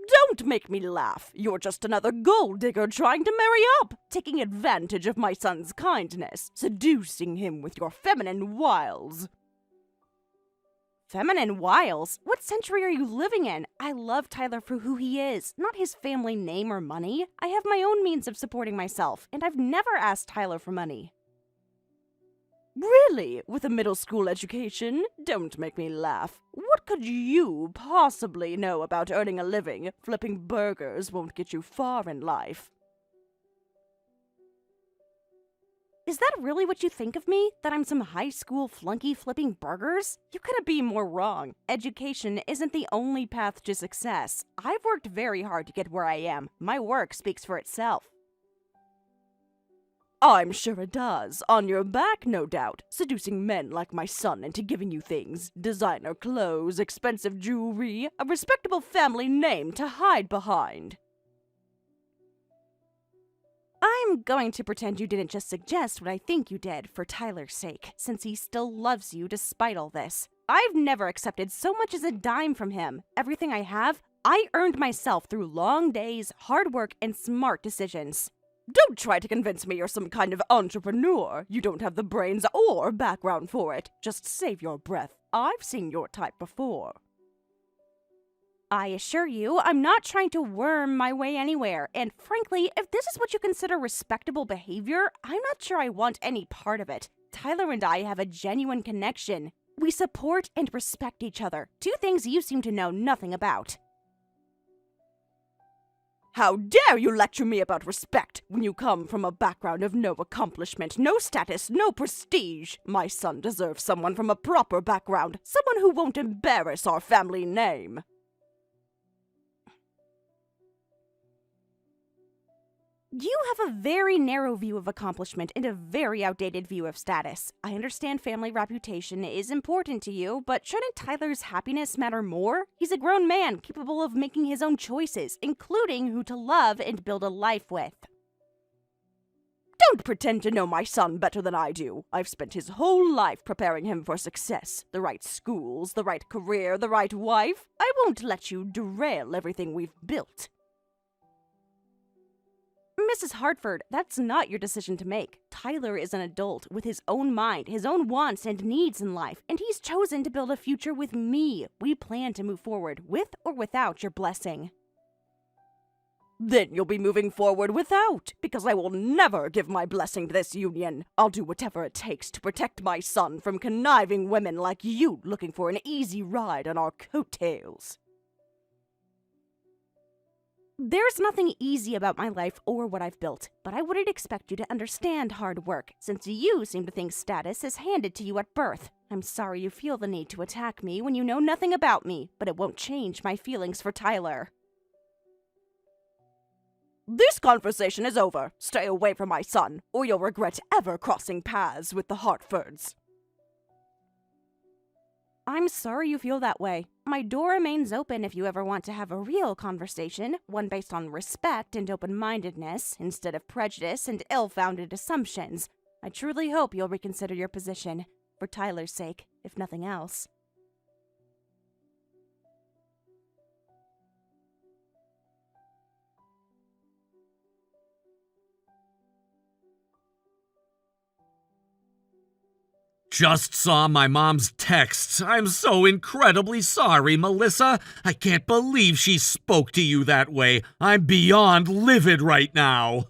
Don't make me laugh. You're just another gold digger trying to marry up, taking advantage of my son's kindness, seducing him with your feminine wiles. Feminine wiles? What century are you living in? I love Tyler for who he is, not his family name or money. I have my own means of supporting myself, and I've never asked Tyler for money. Really? With a middle school education? Don't make me laugh. What could you possibly know about earning a living? Flipping burgers won't get you far in life. Is that really what you think of me? That I'm some high school flunky flipping burgers? You couldn't be more wrong. Education isn't the only path to success. I've worked very hard to get where I am. My work speaks for itself. I'm sure it does. On your back, no doubt. Seducing men like my son into giving you things. Designer clothes, expensive jewelry, a respectable family name to hide behind. I'm going to pretend you didn't just suggest what I think you did for Tyler's sake, since he still loves you despite all this. I've never accepted so much as a dime from him. Everything I have, I earned myself through long days, hard work, and smart decisions. Don't try to convince me you're some kind of entrepreneur. You don't have the brains or background for it. Just save your breath. I've seen your type before. I assure you, I'm not trying to worm my way anywhere, and frankly, if this is what you consider respectable behavior, I'm not sure I want any part of it. Tyler and I have a genuine connection. We support and respect each other, two things you seem to know nothing about. How dare you lecture me about respect when you come from a background of no accomplishment, no status, no prestige? My son deserves someone from a proper background, someone who won't embarrass our family name. You have a very narrow view of accomplishment and a very outdated view of status. I understand family reputation is important to you, but shouldn't Tyler's happiness matter more? He's a grown man capable of making his own choices, including who to love and build a life with. Don't pretend to know my son better than I do. I've spent his whole life preparing him for success. The right schools, the right career, the right wife. I won't let you derail everything we've built. Mrs. Hartford, that's not your decision to make. Tyler is an adult with his own mind, his own wants and needs in life, and he's chosen to build a future with me. We plan to move forward with or without your blessing. Then you'll be moving forward without, because I will never give my blessing to this union. I'll do whatever it takes to protect my son from conniving women like you looking for an easy ride on our coattails. There's nothing easy about my life or what I've built, but I wouldn't expect you to understand hard work, since you seem to think status is handed to you at birth. I'm sorry you feel the need to attack me when you know nothing about me, but it won't change my feelings for Tyler. This conversation is over. Stay away from my son, or you'll regret ever crossing paths with the Hartfords. I'm sorry you feel that way. My door remains open if you ever want to have a real conversation, one based on respect and open-mindedness, instead of prejudice and ill-founded assumptions. I truly hope you'll reconsider your position, for Tyler's sake, if nothing else. Just saw my mom's texts. I'm so incredibly sorry, Melissa. I can't believe she spoke to you that way. I'm beyond livid right now.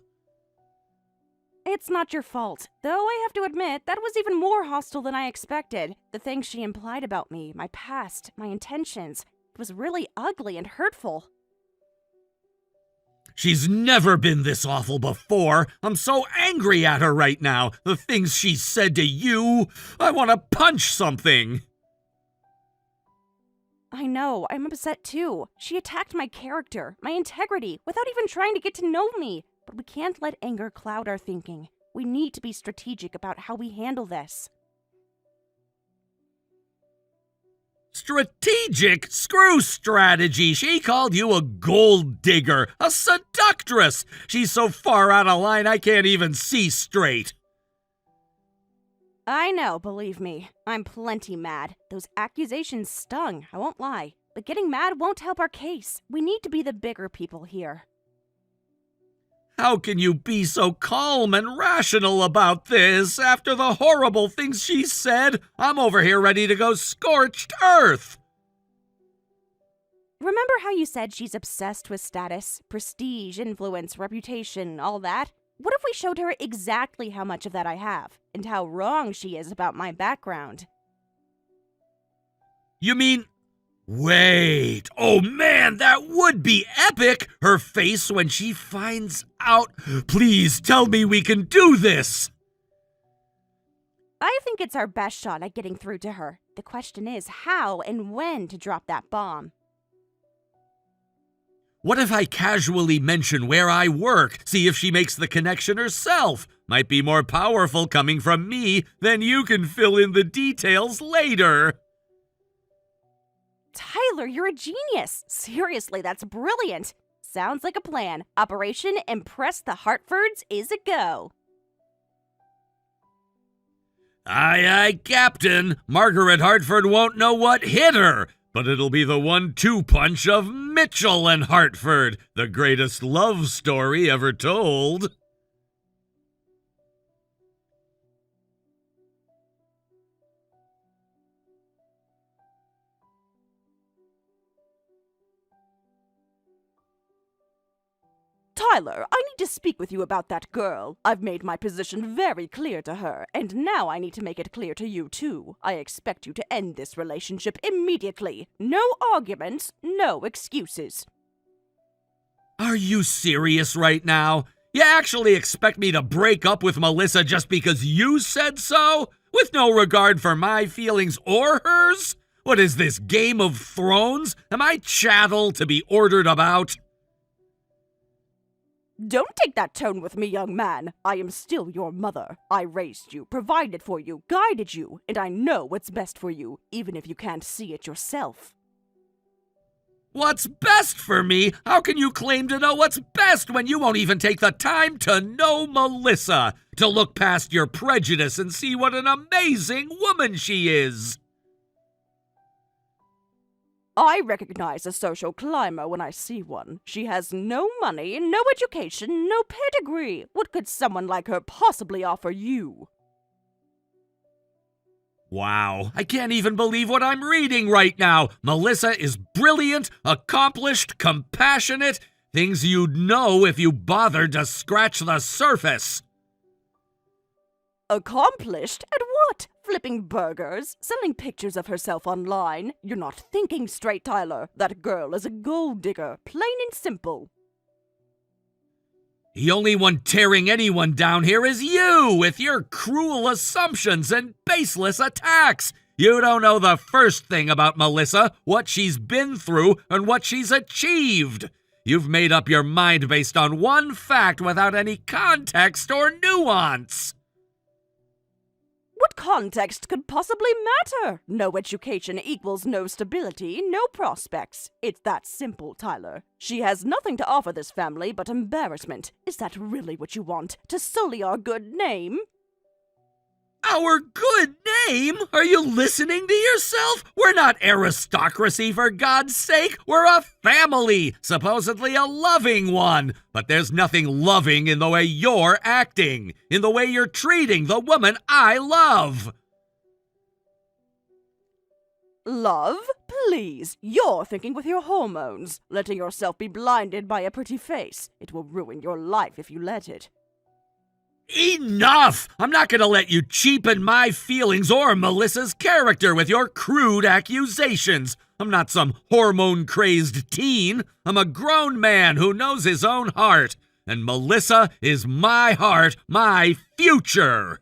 It's not your fault, though I have to admit that was even more hostile than I expected. The things she implied about me, my past, my intentions, it was really ugly and hurtful. She's never been this awful before. I'm so angry at her right now. The things she said to you, I want to punch something. I know, I'm upset too. She attacked my character, my integrity, without even trying to get to know me. But we can't let anger cloud our thinking. We need to be strategic about how we handle this. Strategic? Screw strategy. She called you a gold digger, a seductress. She's so far out of line I can't even see straight. I know, believe me. I'm plenty mad. Those accusations stung, I won't lie. But getting mad won't help our case. We need to be the bigger people here. How can you be so calm and rational about this after the horrible things she said? I'm over here ready to go scorched earth. Remember how you said she's obsessed with status, prestige, influence, reputation, all that? What if we showed her exactly how much of that I have, and how wrong she is about my background? You mean... Wait, oh man, that would be epic! Her face when she finds out. Please tell me we can do this! I think it's our best shot at getting through to her. The question is how and when to drop that bomb. What if I casually mention where I work, see if she makes the connection herself? Might be more powerful coming from me, then you can fill in the details later. Tyler, you're a genius. Seriously, that's brilliant. Sounds like a plan. Operation Impress the Hartfords is a go. Aye, aye, Captain. Margaret Hartford won't know what hit her, but it'll be the 1-2 punch of Mitchell and Hartford, the greatest love story ever told. Tyler, I need to speak with you about that girl. I've made my position very clear to her, and now I need to make it clear to you, too. I expect you to end this relationship immediately. No arguments, no excuses. Are you serious right now? You actually expect me to break up with Melissa just because you said so? With no regard for my feelings or hers? What is this, Game of Thrones? Am I chattel to be ordered about? Don't take that tone with me, young man. I am still your mother. I raised you, provided for you, guided you, and I know what's best for you, even if you can't see it yourself. What's best for me? How can you claim to know what's best when you won't even take the time to know Melissa, to look past your prejudice and see what an amazing woman she is? I recognize a social climber when I see one. She has no money, no education, no pedigree. What could someone like her possibly offer you? Wow, I can't even believe what I'm reading right now. Melissa is brilliant, accomplished, compassionate, things you'd know if you bothered to scratch the surface. Accomplished? At what? Flipping burgers? Selling pictures of herself online? You're not thinking straight, Tyler. That girl is a gold digger, plain and simple. The only one tearing anyone down here is you, with your cruel assumptions and baseless attacks. You don't know the first thing about Melissa, what she's been through, and what she's achieved. You've made up your mind based on one fact without any context or nuance. What context could possibly matter? No education equals no stability, no prospects. It's that simple, Tyler. She has nothing to offer this family but embarrassment. Is that really what you want? To sully our good name? Our good name? Are you listening to yourself? We're not aristocracy, for God's sake. We're a family, supposedly a loving one. But there's nothing loving in the way you're acting, in the way you're treating the woman I love. Love? Please, you're thinking with your hormones, letting yourself be blinded by a pretty face. It will ruin your life if you let it. Enough! I'm not gonna let you cheapen my feelings or Melissa's character with your crude accusations. I'm not some hormone-crazed teen. I'm a grown man who knows his own heart. And Melissa is my heart, my future.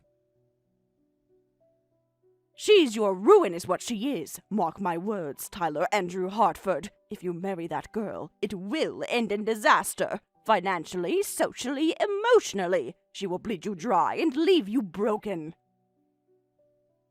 She's your ruin is what she is. Mark my words, Tyler Andrew Hartford. If you marry that girl, it will end in disaster. Financially, socially, emotionally. She will bleed you dry and leave you broken.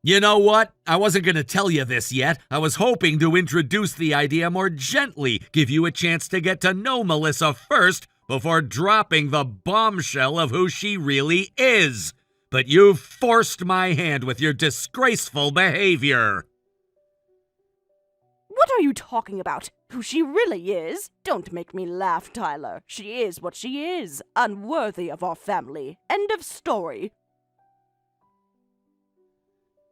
You know what? I wasn't going to tell you this yet. I was hoping to introduce the idea more gently, give you a chance to get to know Melissa first before dropping the bombshell of who she really is. But you've forced my hand with your disgraceful behavior. What are you talking about? Who she really is? Don't make me laugh, Tyler. She is what she is, unworthy of our family. End of story.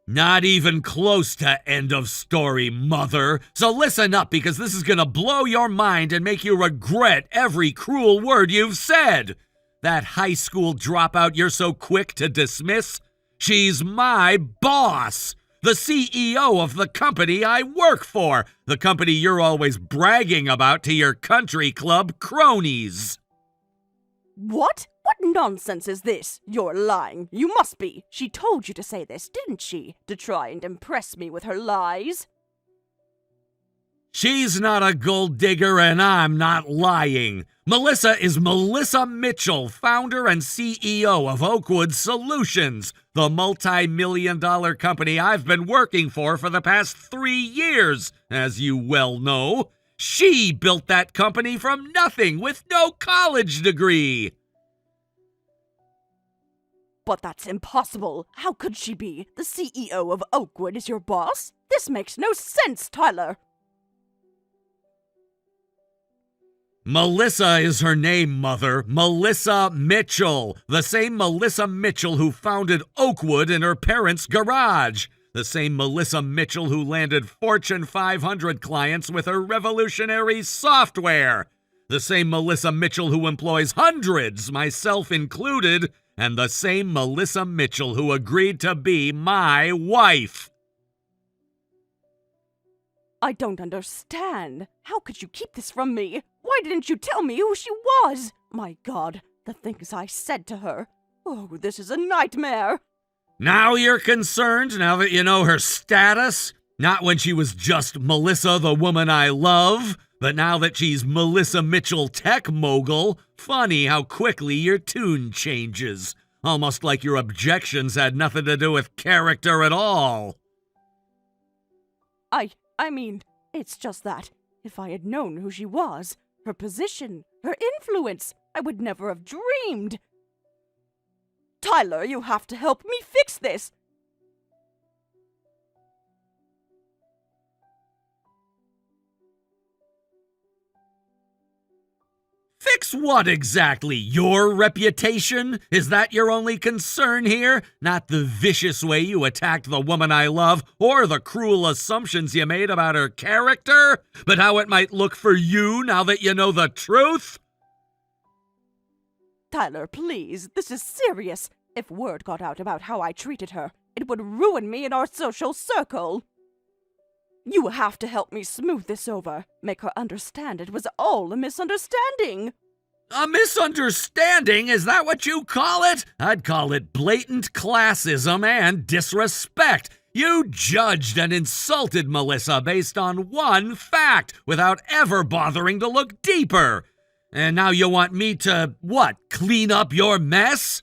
Not even close to end of story, mother. So listen up, because this is gonna blow your mind and make you regret every cruel word you've said. That high school dropout you're so quick to dismiss? She's my boss. The CEO of the company I work for. The company you're always bragging about to your country club cronies. What? What nonsense is this? You're lying. You must be. She told you to say this, didn't she? To try and impress me with her lies? She's not a gold digger and I'm not lying. Melissa is Melissa Mitchell, founder and CEO of Oakwood Solutions, the multi-million-dollar company I've been working for the past 3 years, as you well know. She built that company from nothing with no college degree. But that's impossible. How could she be? The CEO of Oakwood is your boss? This makes no sense, Tyler. Melissa is her name, Mother. Melissa Mitchell. The same Melissa Mitchell who founded Oakwood in her parents' garage. The same Melissa Mitchell who landed Fortune 500 clients with her revolutionary software. The same Melissa Mitchell who employs hundreds, myself included, and the same Melissa Mitchell who agreed to be my wife. I don't understand. How could you keep this from me? Why didn't you tell me who she was? My God, the things I said to her. Oh, this is a nightmare. Now you're concerned, now that you know her status? Not when she was just Melissa, the woman I love, but now that she's Melissa Mitchell tech mogul. Funny how quickly your tune changes. Almost like your objections had nothing to do with character at all. I mean, it's just that if I had known who she was, her position, her influence, I would never have dreamed. Tyler, you have to help me fix this. Fix what exactly? Your reputation? Is that your only concern here? Not the vicious way you attacked the woman I love, or the cruel assumptions you made about her character, but how it might look for you now that you know the truth? Tyler, please, this is serious. If word got out about how I treated her, it would ruin me in our social circle. You have to help me smooth this over. Make her understand it was all a misunderstanding. A misunderstanding? Is that what you call it? I'd call it blatant classism and disrespect. You judged and insulted Melissa based on one fact without ever bothering to look deeper. And now you want me to, what, clean up your mess?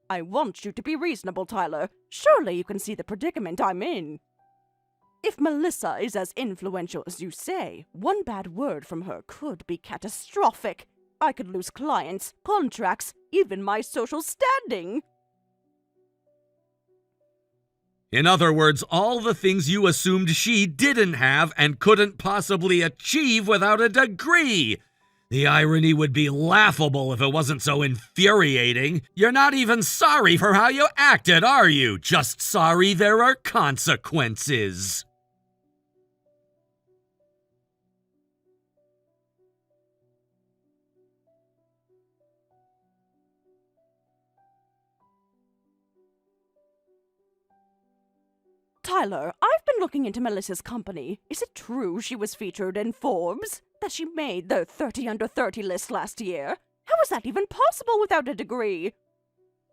I want you to be reasonable, Tyler. Surely you can see the predicament I'm in. If Melissa is as influential as you say, one bad word from her could be catastrophic. I could lose clients, contracts, even my social standing. In other words, all the things you assumed she didn't have and couldn't possibly achieve without a degree. The irony would be laughable if it wasn't so infuriating. You're not even sorry for how you acted, are you? Just sorry there are consequences. Tyler, I've been looking into Melissa's company. Is it true she was featured in Forbes? That she made the 30 under 30 list last year? How is that even possible without a degree?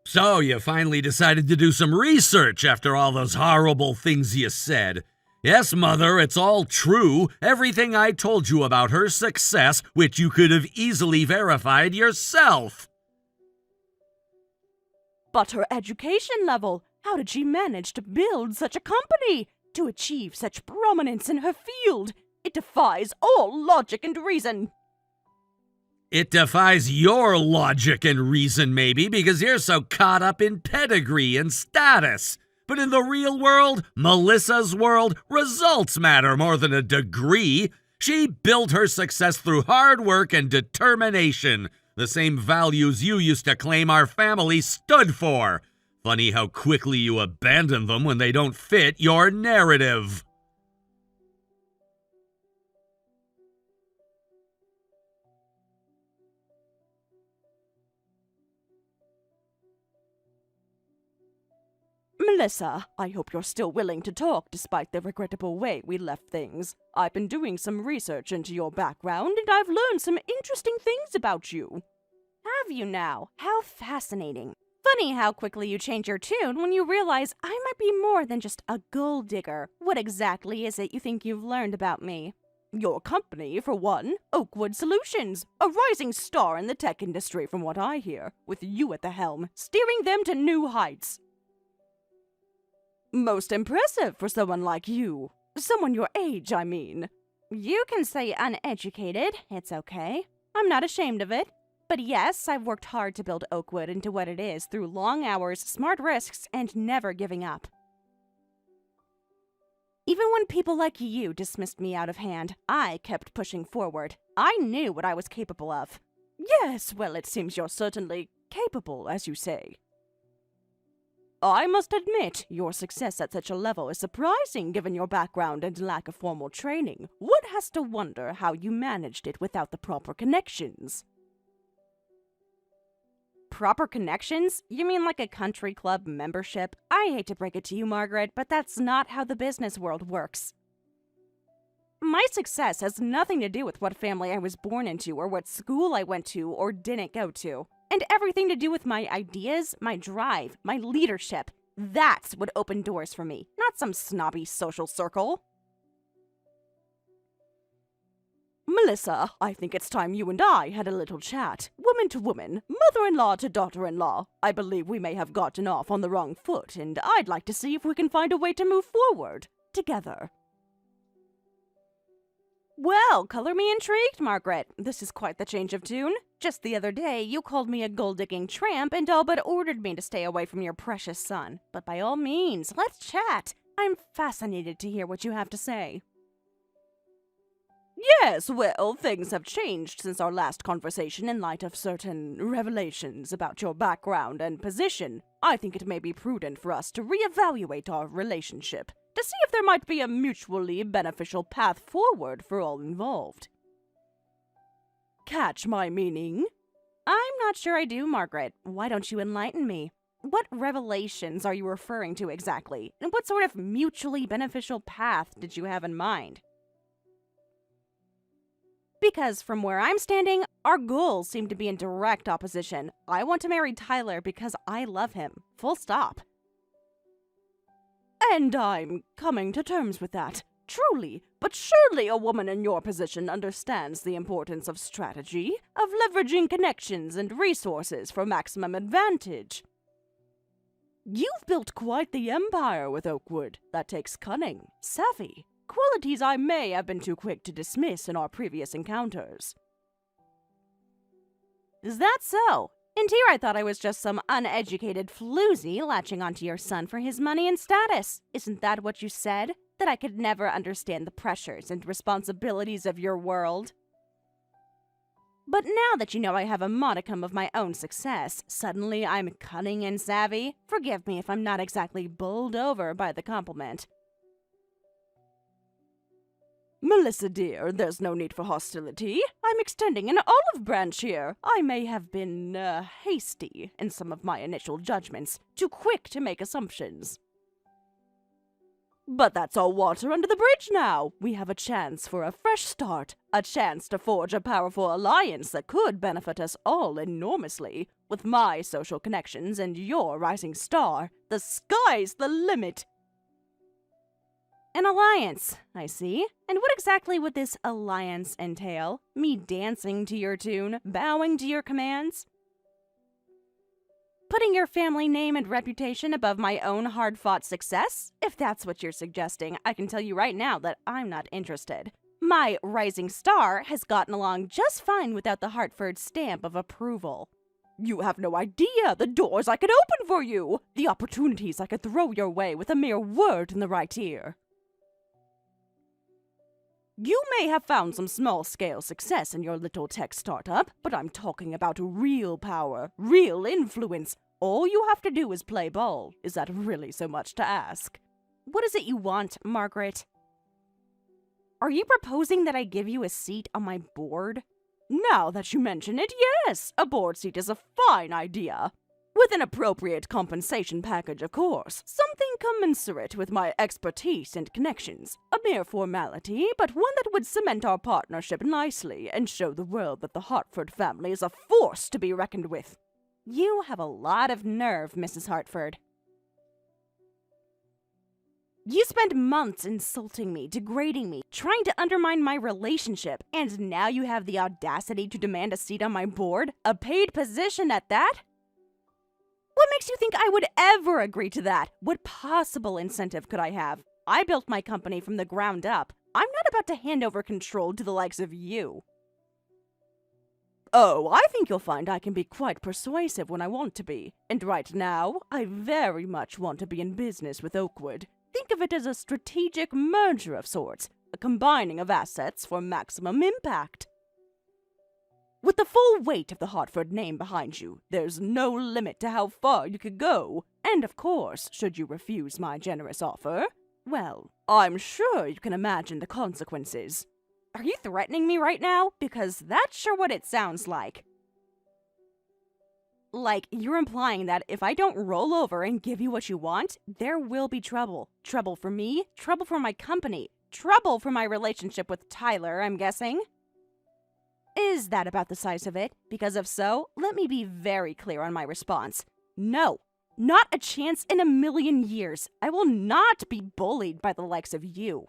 So you finally decided to do some research after all those horrible things you said. Yes, Mother, it's all true. Everything I told you about her success, which you could have easily verified yourself. But her education level, how did she manage to build such a company? To achieve such prominence in her field? It defies all logic and reason. It defies your logic and reason, maybe, because you're so caught up in pedigree and status. But in the real world, Melissa's world, results matter more than a degree. She built her success through hard work and determination, the same values you used to claim our family stood for. Funny how quickly you abandon them when they don't fit your narrative. Melissa, I hope you're still willing to talk despite the regrettable way we left things. I've been doing some research into your background and I've learned some interesting things about you. Have you now? How fascinating. Funny how quickly you change your tune when you realize I might be more than just a gold digger. What exactly is it you think you've learned about me? Your company, for one, Oakwood Solutions, a rising star in the tech industry from what I hear, with you at the helm, steering them to new heights. Most impressive for someone like you. Someone your age, I mean. You can say uneducated, it's okay. I'm not ashamed of it. But yes, I've worked hard to build Oakwood into what it is through long hours, smart risks, and never giving up. Even when people like you dismissed me out of hand, I kept pushing forward. I knew what I was capable of. Yes, well, it seems you're certainly capable, as you say. I must admit, your success at such a level is surprising given your background and lack of formal training. One has to wonder how you managed it without the proper connections. Proper connections? You mean like a country club membership? I hate to break it to you, Margaret, but that's not how the business world works. My success has nothing to do with what family I was born into or what school I went to or didn't go to, and everything to do with my ideas, my drive, my leadership. That's what opened doors for me, not some snobby social circle. Melissa, I think it's time you and I had a little chat. Woman to woman, mother-in-law to daughter-in-law. I believe we may have gotten off on the wrong foot, and I'd like to see if we can find a way to move forward together. Well, color me intrigued, Margaret. This is quite the change of tune. Just the other day, you called me a gold-digging tramp and all but ordered me to stay away from your precious son. But by all means, let's chat. I'm fascinated to hear what you have to say. Yes, well, things have changed since our last conversation in light of certain revelations about your background and position. I think it may be prudent for us to reevaluate our relationship, to see if there might be a mutually beneficial path forward for all involved. Catch my meaning? I'm not sure I do, Margaret. Why don't you enlighten me? What revelations are you referring to exactly? And what sort of mutually beneficial path did you have in mind? Because from where I'm standing, our goals seem to be in direct opposition. I want to marry Tyler because I love him. Full stop. And I'm coming to terms with that. Truly, but surely a woman in your position understands the importance of strategy, of leveraging connections and resources for maximum advantage. You've built quite the empire with Oakwood. That takes cunning, savvy, qualities I may have been too quick to dismiss in our previous encounters. Is that so? And here I thought I was just some uneducated floozy latching onto your son for his money and status. Isn't that what you said? That I could never understand the pressures and responsibilities of your world? But now that you know I have a modicum of my own success, suddenly I'm cunning and savvy? Forgive me if I'm not exactly bowled over by the compliment. Melissa dear, there's no need for hostility. I'm extending an olive branch here. I may have been, hasty in some of my initial judgments, too quick to make assumptions. But that's all water under the bridge now. We have a chance for a fresh start, a chance to forge a powerful alliance that could benefit us all enormously. With my social connections and your rising star, the sky's the limit. An alliance, I see. And what exactly would this alliance entail? Me dancing to your tune, bowing to your commands? Putting your family name and reputation above my own hard-fought success? If that's what you're suggesting, I can tell you right now that I'm not interested. My rising star has gotten along just fine without the Hartford stamp of approval. You have no idea the doors I could open for you, the opportunities I could throw your way with a mere word in the right ear. You may have found some small-scale success in your little tech startup, but I'm talking about real power, real influence. All you have to do is play ball. Is that really so much to ask? What is it you want, Margaret? Are you proposing that I give you a seat on my board? Now that you mention it, yes, a board seat is a fine idea. With an appropriate compensation package, of course. Something commensurate with my expertise and connections. A mere formality, but one that would cement our partnership nicely and show the world that the Hartford family is a force to be reckoned with. You have a lot of nerve, Mrs. Hartford. You spent months insulting me, degrading me, trying to undermine my relationship, and now you have the audacity to demand a seat on my board? A paid position at that? What makes you think I would ever agree to that? What possible incentive could I have? I built my company from the ground up. I'm not about to hand over control to the likes of you. Oh, I think you'll find I can be quite persuasive when I want to be. And right now, I very much want to be in business with Oakwood. Think of it as a strategic merger of sorts, a combining of assets for maximum impact. With the full weight of the Hartford name behind you, there's no limit to how far you could go. And of course, should you refuse my generous offer, well, I'm sure you can imagine the consequences. Are you threatening me right now? Because that's sure what it sounds like. Like, you're implying that if I don't roll over and give you what you want, there will be trouble. Trouble for me, trouble for my company, trouble for my relationship with Tyler, I'm guessing. Is that about the size of it? Because if so, let me be very clear on my response. No, not a chance in a million years. I will not be bullied by the likes of you.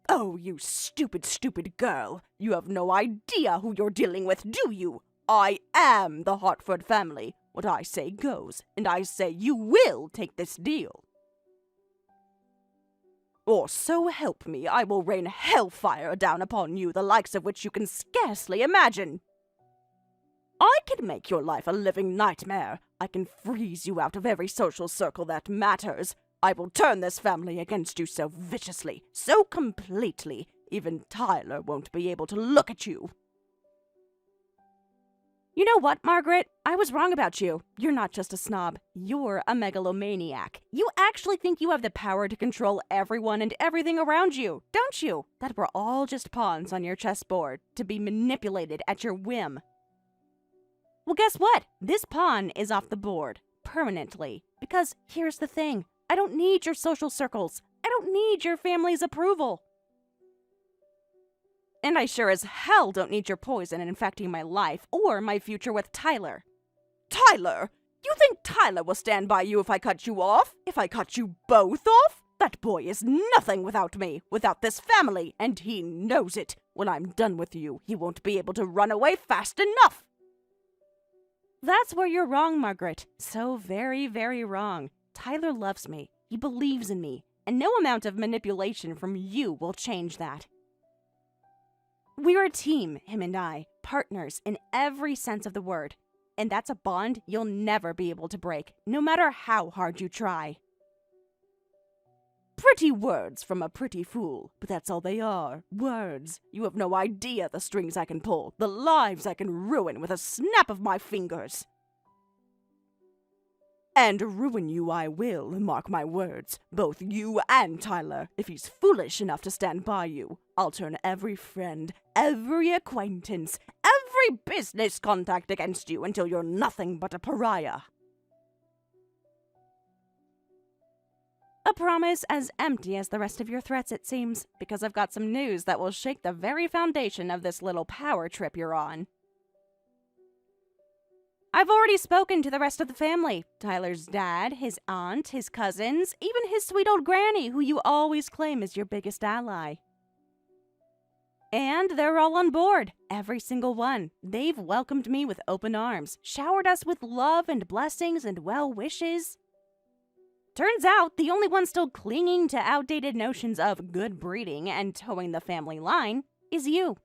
Oh, you stupid, stupid girl. You have no idea who you're dealing with, do you? I am the Hartford family. What I say goes, and I say you will take this deal. Or so help me, I will rain hellfire down upon you, the likes of which you can scarcely imagine. I can make your life a living nightmare. I can freeze you out of every social circle that matters. I will turn this family against you so viciously, so completely, even Tyler won't be able to look at you. You know what, Margaret? I was wrong about you. You're not just a snob. You're a megalomaniac. You actually think you have the power to control everyone and everything around you, don't you? That we're all just pawns on your chessboard, to be manipulated at your whim. Well, guess what? This pawn is off the board, permanently. Because here's the thing. I don't need your social circles. I don't need your family's approval. And I sure as hell don't need your poison infecting my life or my future with Tyler. Tyler? You think Tyler will stand by you if I cut you off? If I cut you both off? That boy is nothing without me, without this family, and he knows it. When I'm done with you, he won't be able to run away fast enough. That's where you're wrong, Margaret. So very, very wrong. Tyler loves me. He believes in me. And no amount of manipulation from you will change that. We're a team, him and I, partners in every sense of the word. And that's a bond you'll never be able to break, no matter how hard you try. Pretty words from a pretty fool, but that's all they are, words. You have no idea the strings I can pull, the lives I can ruin with a snap of my fingers. And ruin you I will, mark my words, both you and Tyler, if he's foolish enough to stand by you. I'll turn every friend, every acquaintance, every business contact against you until you're nothing but a pariah. A promise as empty as the rest of your threats, it seems, because I've got some news that will shake the very foundation of this little power trip you're on. I've already spoken to the rest of the family. Tyler's dad, his aunt, his cousins, even his sweet old granny, who you always claim is your biggest ally. And they're all on board, every single one. They've welcomed me with open arms, showered us with love and blessings and well wishes. Turns out, the only one still clinging to outdated notions of good breeding and towing the family line is you.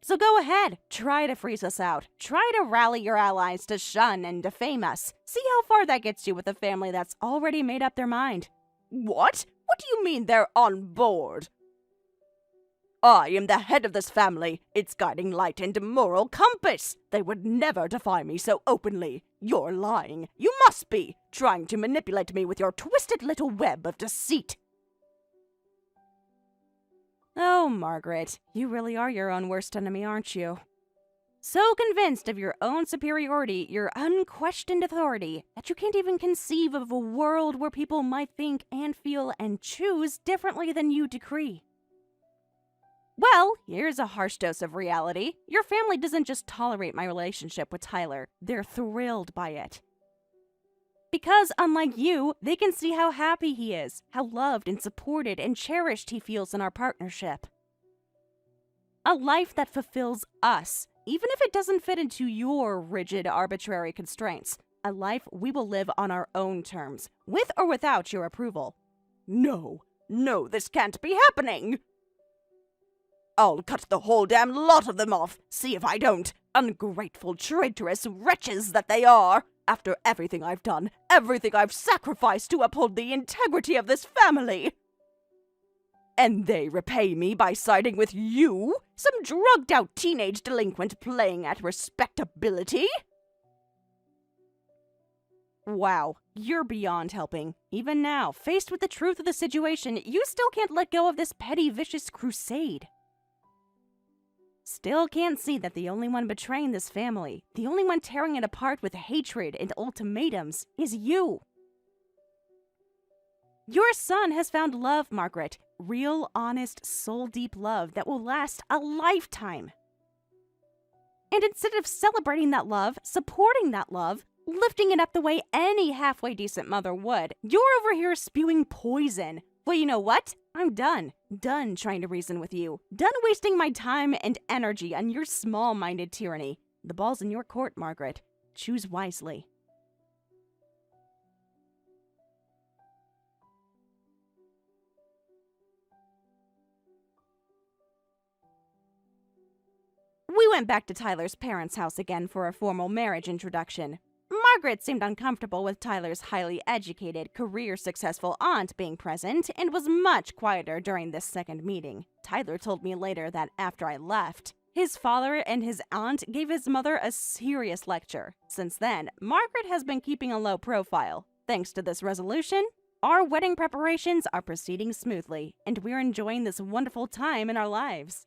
So go ahead, try to freeze us out. Try to rally your allies to shun and defame us. See how far that gets you with a family that's already made up their mind. What? What do you mean they're on board? I am the head of this family, its guiding light and moral compass. They would never defy me so openly. You're lying. You must be, trying to manipulate me with your twisted little web of deceit. Oh, Margaret, you really are your own worst enemy, aren't you? So convinced of your own superiority, your unquestioned authority, that you can't even conceive of a world where people might think and feel and choose differently than you decree. Well, here's a harsh dose of reality. Your family doesn't just tolerate my relationship with Tyler, they're thrilled by it. Because, unlike you, they can see how happy he is, how loved and supported and cherished he feels in our partnership. A life that fulfills us, even if it doesn't fit into your rigid, arbitrary constraints. A life we will live on our own terms, with or without your approval. No, this can't be happening! I'll cut the whole damn lot of them off, see if I don't. Ungrateful, traitorous wretches that they are! After everything I've done, everything I've sacrificed to uphold the integrity of this family! And they repay me by siding with you, some drugged-out teenage delinquent playing at respectability? Wow, you're beyond helping. Even now, faced with the truth of the situation, you still can't let go of this petty, vicious crusade. Still can't see that the only one betraying this family, the only one tearing it apart with hatred and ultimatums, is you. Your son has found love, Margaret. Real, honest, soul-deep love that will last a lifetime. And instead of celebrating that love, supporting that love, lifting it up the way any halfway decent mother would, you're over here spewing poison. Well, you know what? I'm done. Done trying to reason with you. Done wasting my time and energy on your small-minded tyranny. The ball's in your court, Margaret. Choose wisely. We went back to Tyler's parents' house again for a formal marriage introduction. Margaret seemed uncomfortable with Tyler's highly educated, career-successful aunt being present and was much quieter during this second meeting. Tyler told me later that after I left, his father and his aunt gave his mother a serious lecture. Since then, Margaret has been keeping a low profile. Thanks to this resolution, our wedding preparations are proceeding smoothly, and we're enjoying this wonderful time in our lives.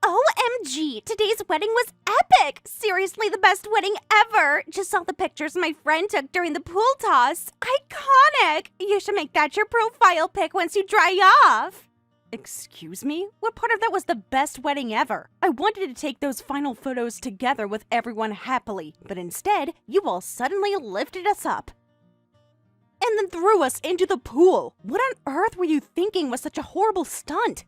OMG, today's wedding was epic! Seriously, the best wedding ever! Just saw the pictures my friend took during the pool toss. Iconic! You should make that your profile pic once you dry off. Excuse me? What part of that was the best wedding ever? I wanted to take those final photos together with everyone happily, but instead, you all suddenly lifted us up. And then threw us into the pool. What on earth were you thinking was such a horrible stunt?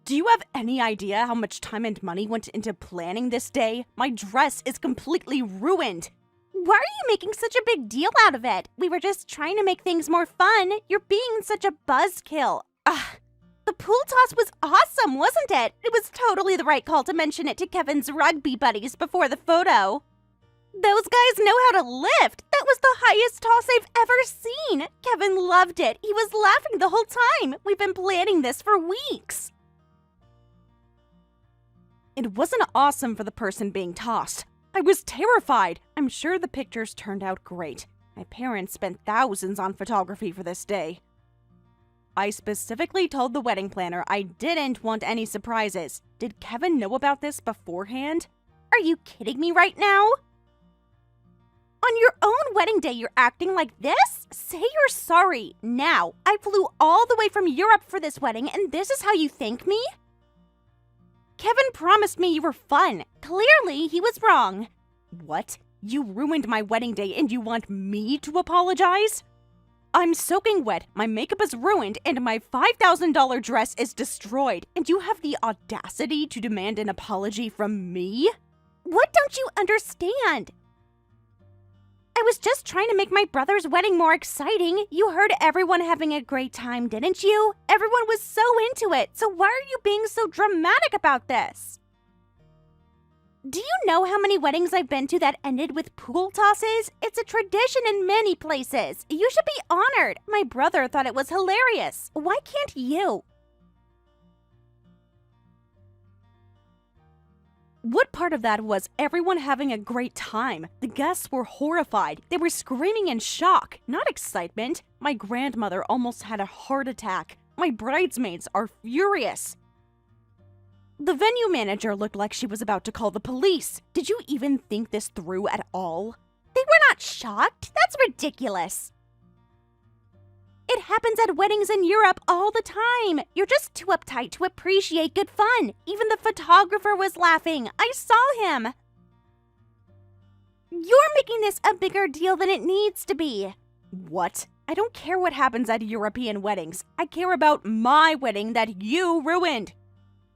Do you have any idea how much time and money went into planning this day? My dress is completely ruined. Why are you making such a big deal out of it? We were just trying to make things more fun. You're being such a buzzkill. The pool toss was awesome, wasn't it? It was totally the right call to mention it to Kevin's rugby buddies before the photo. Those guys know how to lift. That was the highest toss I've ever seen. Kevin loved it. He was laughing the whole time. We've been planning this for weeks. It wasn't awesome for the person being tossed. I was terrified. I'm sure the pictures turned out great. My parents spent thousands on photography for this day. I specifically told the wedding planner I didn't want any surprises. Did Kevin know about this beforehand? Are you kidding me right now? On your own wedding day, you're acting like this? Say you're sorry, now. I flew all the way from Europe for this wedding, and this is how you thank me? Kevin promised me you were fun. Clearly, he was wrong. What? You ruined my wedding day and you want me to apologize? I'm soaking wet, my makeup is ruined, and my $5,000 dress is destroyed, and you have the audacity to demand an apology from me? What don't you understand? I was just trying to make my brother's wedding more exciting. You heard everyone having a great time, didn't you? Everyone was so into it, so why are you being so dramatic about this? Do you know how many weddings I've been to that ended with pool tosses? It's a tradition in many places. You should be honored. My brother thought it was hilarious. Why can't you? What part of that was everyone having a great time? The guests were horrified. They were screaming in shock, not excitement. My grandmother almost had a heart attack. My bridesmaids are furious. The venue manager looked like she was about to call the police. Did you even think this through at all? They were not shocked. That's ridiculous. It happens at weddings in Europe all the time. You're just too uptight to appreciate good fun. Even the photographer was laughing. I saw him. You're making this a bigger deal than it needs to be. What? I don't care what happens at European weddings. I care about my wedding that you ruined.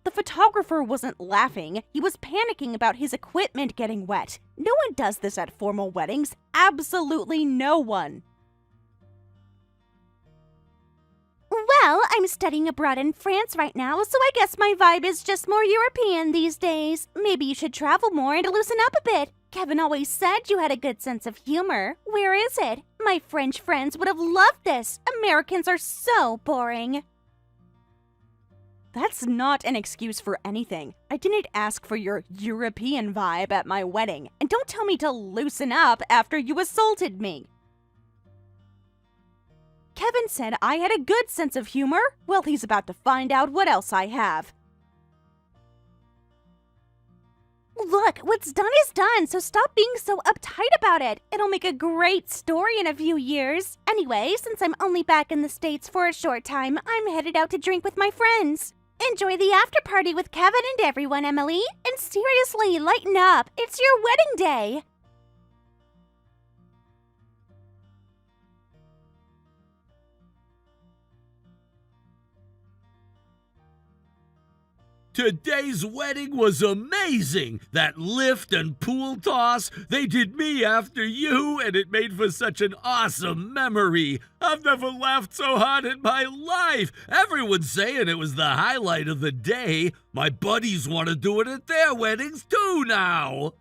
The photographer wasn't laughing. He was panicking about his equipment getting wet. No one does this at formal weddings. Absolutely no one. Well, I'm studying abroad in France right now, so I guess my vibe is just more European these days. Maybe you should travel more and loosen up a bit. Kevin always said you had a good sense of humor. Where is it? My French friends would have loved this. Americans are so boring. That's not an excuse for anything. I didn't ask for your European vibe at my wedding, and don't tell me to loosen up after you assaulted me. Kevin said I had a good sense of humor. Well, he's about to find out what else I have. Look, what's done is done, so stop being so uptight about it. It'll make a great story in a few years. Anyway, since I'm only back in the States for a short time, I'm headed out to drink with my friends. Enjoy the after party with Kevin and everyone, Emily. And seriously, lighten up. It's your wedding day. Today's wedding was amazing. That lift and pool toss, they did me after you, and it made for such an awesome memory. I've never laughed so hard in my life. Everyone's saying it was the highlight of the day. My buddies want to do it at their weddings too now.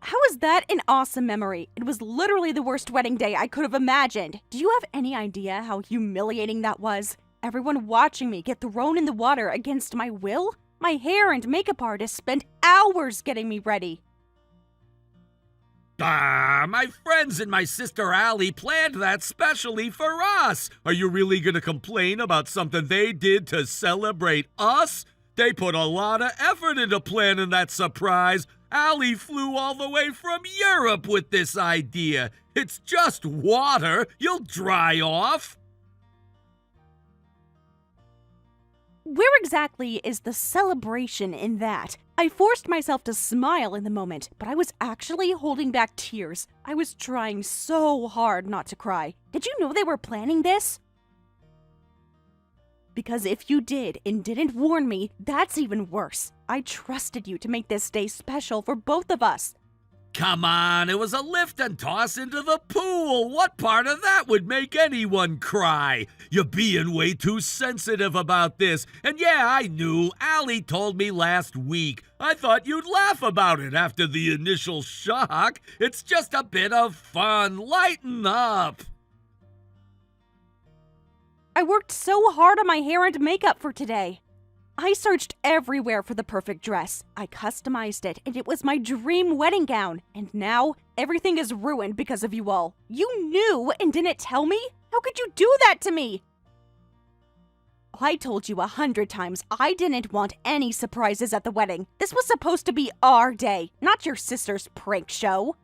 How is that an awesome memory? It was literally the worst wedding day I could have imagined. Do you have any idea how humiliating that was? Everyone watching me get thrown in the water against my will? My hair and makeup artist spent hours getting me ready. My friends and my sister Allie planned that specially for us. Are you really gonna complain about something they did to celebrate us? They put a lot of effort into planning that surprise. Allie flew all the way from Europe with this idea. It's just water. You'll dry off. Where exactly is the celebration in that? I forced myself to smile in the moment, but I was actually holding back tears. I was trying so hard not to cry. Did you know they were planning this? Because if you did and didn't warn me, that's even worse. I trusted you to make this day special for both of us. Come on, it was a lift and toss into the pool. What part of that would make anyone cry? You're being way too sensitive about this. And yeah, I knew. Allie told me last week. I thought you'd laugh about it after the initial shock. It's just a bit of fun. Lighten up. I worked so hard on my hair and makeup for today. I searched everywhere for the perfect dress. I customized it, and it was my dream wedding gown. And now, everything is ruined because of you all. You knew and didn't tell me? How could you do that to me? I told you 100 times I didn't want any surprises at the wedding. This was supposed to be our day, not your sister's prank show.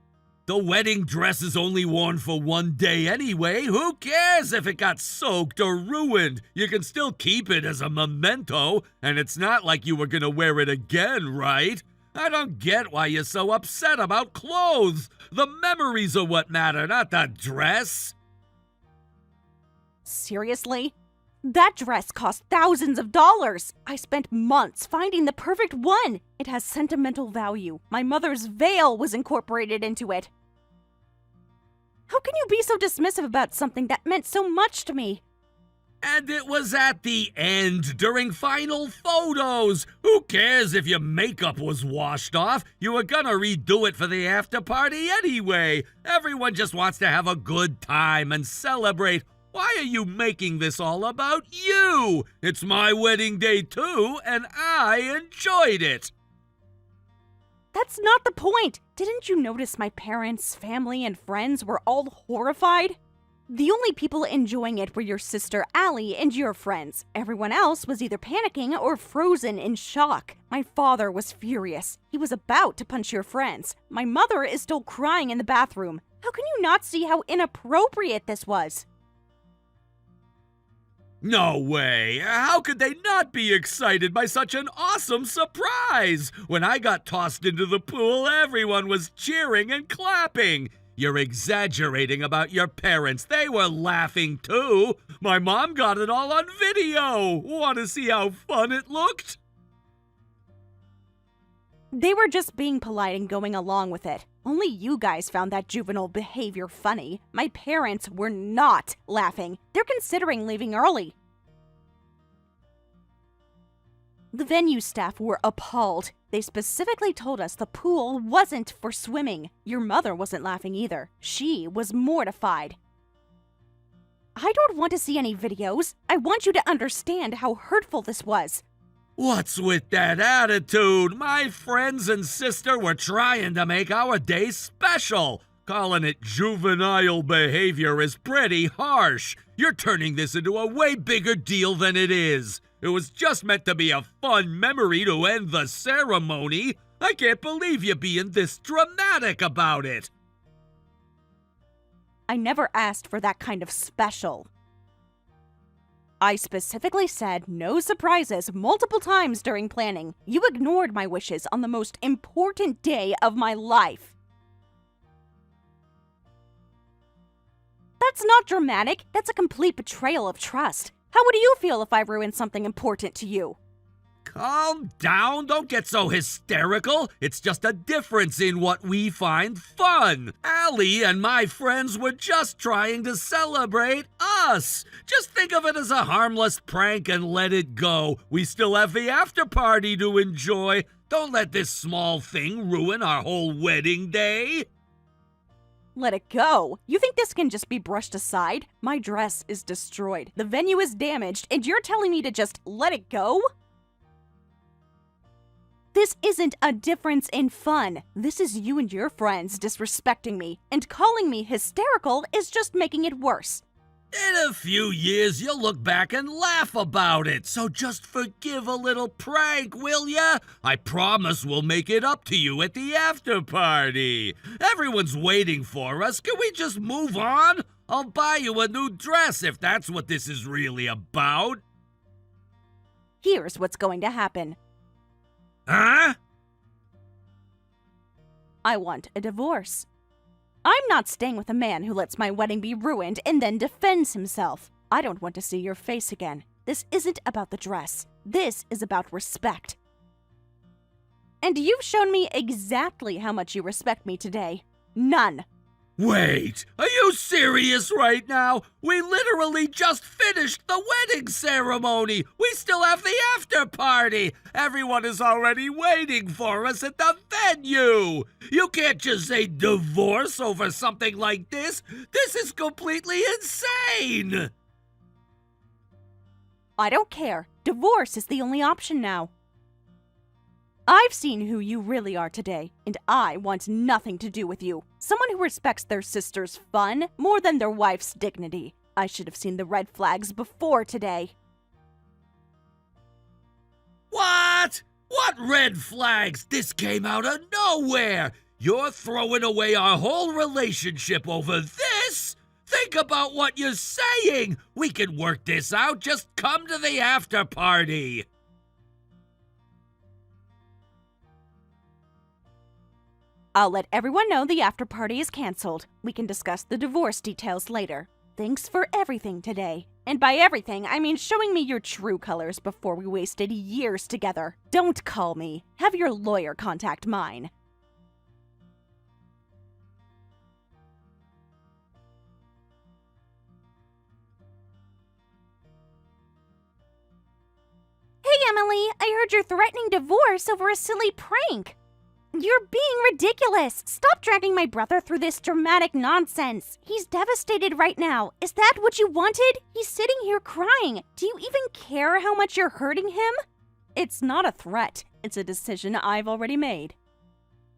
The wedding dress is only worn for one day anyway. Who cares if it got soaked or ruined? You can still keep it as a memento, and it's not like you were gonna wear it again, right? I don't get why you're so upset about clothes. The memories are what matter, not the dress. Seriously? That dress cost thousands of dollars. I spent months finding the perfect one. It has sentimental value. My mother's veil was incorporated into it. How can you be so dismissive about something that meant so much to me? And it was at the end, during final photos. Who cares if your makeup was washed off? You were gonna redo it for the after party anyway. Everyone just wants to have a good time and celebrate. Why are you making this all about you? It's my wedding day too, and I enjoyed it. That's not the point. Didn't you notice my parents, family, and friends were all horrified? The only people enjoying it were your sister Allie and your friends. Everyone else was either panicking or frozen in shock. My father was furious. He was about to punch your friends. My mother is still crying in the bathroom. How can you not see how inappropriate this was? No way! How could they not be excited by such an awesome surprise? When I got tossed into the pool, everyone was cheering and clapping. You're exaggerating about your parents. They were laughing too. My mom got it all on video. Want to see how fun it looked? They were just being polite and going along with it. Only you guys found that juvenile behavior funny. My parents were not laughing. They're considering leaving early. The venue staff were appalled. They specifically told us the pool wasn't for swimming. Your mother wasn't laughing either. She was mortified. I don't want to see any videos. I want you to understand how hurtful this was. What's with that attitude? My friends and sister were trying to make our day special. Calling it juvenile behavior is pretty harsh. You're turning this into a way bigger deal than it is. It was just meant to be a fun memory to end the ceremony. I can't believe you being this dramatic about it. I never asked for that kind of special. I specifically said no surprises multiple times during planning. You ignored my wishes on the most important day of my life. That's not dramatic. That's a complete betrayal of trust. How would you feel if I ruined something important to you? Calm down, don't get so hysterical. It's just a difference in what we find fun. Allie and my friends were just trying to celebrate us. Just think of it as a harmless prank and let it go. We still have the after party to enjoy. Don't let this small thing ruin our whole wedding day. Let it go. You think this can just be brushed aside? My dress is destroyed. The venue is damaged, and you're telling me to just let it go? This isn't a difference in fun. This is you and your friends disrespecting me, and calling me hysterical is just making it worse. In a few years, you'll look back and laugh about it, so just forgive a little prank, will ya? I promise we'll make it up to you at the after party. Everyone's waiting for us. Can we just move on? I'll buy you a new dress if that's what this is really about. Here's what's going to happen. Huh? I want a divorce. I'm not staying with a man who lets my wedding be ruined and then defends himself. I don't want to see your face again. This isn't about the dress. This is about respect. And you've shown me exactly how much you respect me today. None. Wait, are you serious right now? We literally just finished the wedding ceremony. We still have the after party. Everyone is already waiting for us at the venue. You can't just say divorce over something like this. This is completely insane. I don't care. Divorce is the only option now. I've seen who you really are today, and I want nothing to do with you. Someone who respects their sister's fun more than their wife's dignity. I should have seen the red flags before today. What? What red flags? This came out of nowhere. You're throwing away our whole relationship over this? Think about what you're saying. We can work this out. Just come to the after party. I'll let everyone know the after party is canceled. We can discuss the divorce details later. Thanks for everything today. And by everything, I mean showing me your true colors before we wasted years together. Don't call me. Have your lawyer contact mine. Hey, Emily, I heard you're threatening divorce over a silly prank. You're being ridiculous. Stop dragging my brother through this dramatic nonsense. He's devastated right now. Is that what you wanted? He's sitting here crying. Do you even care how much you're hurting him? It's not a threat. It's a decision I've already made.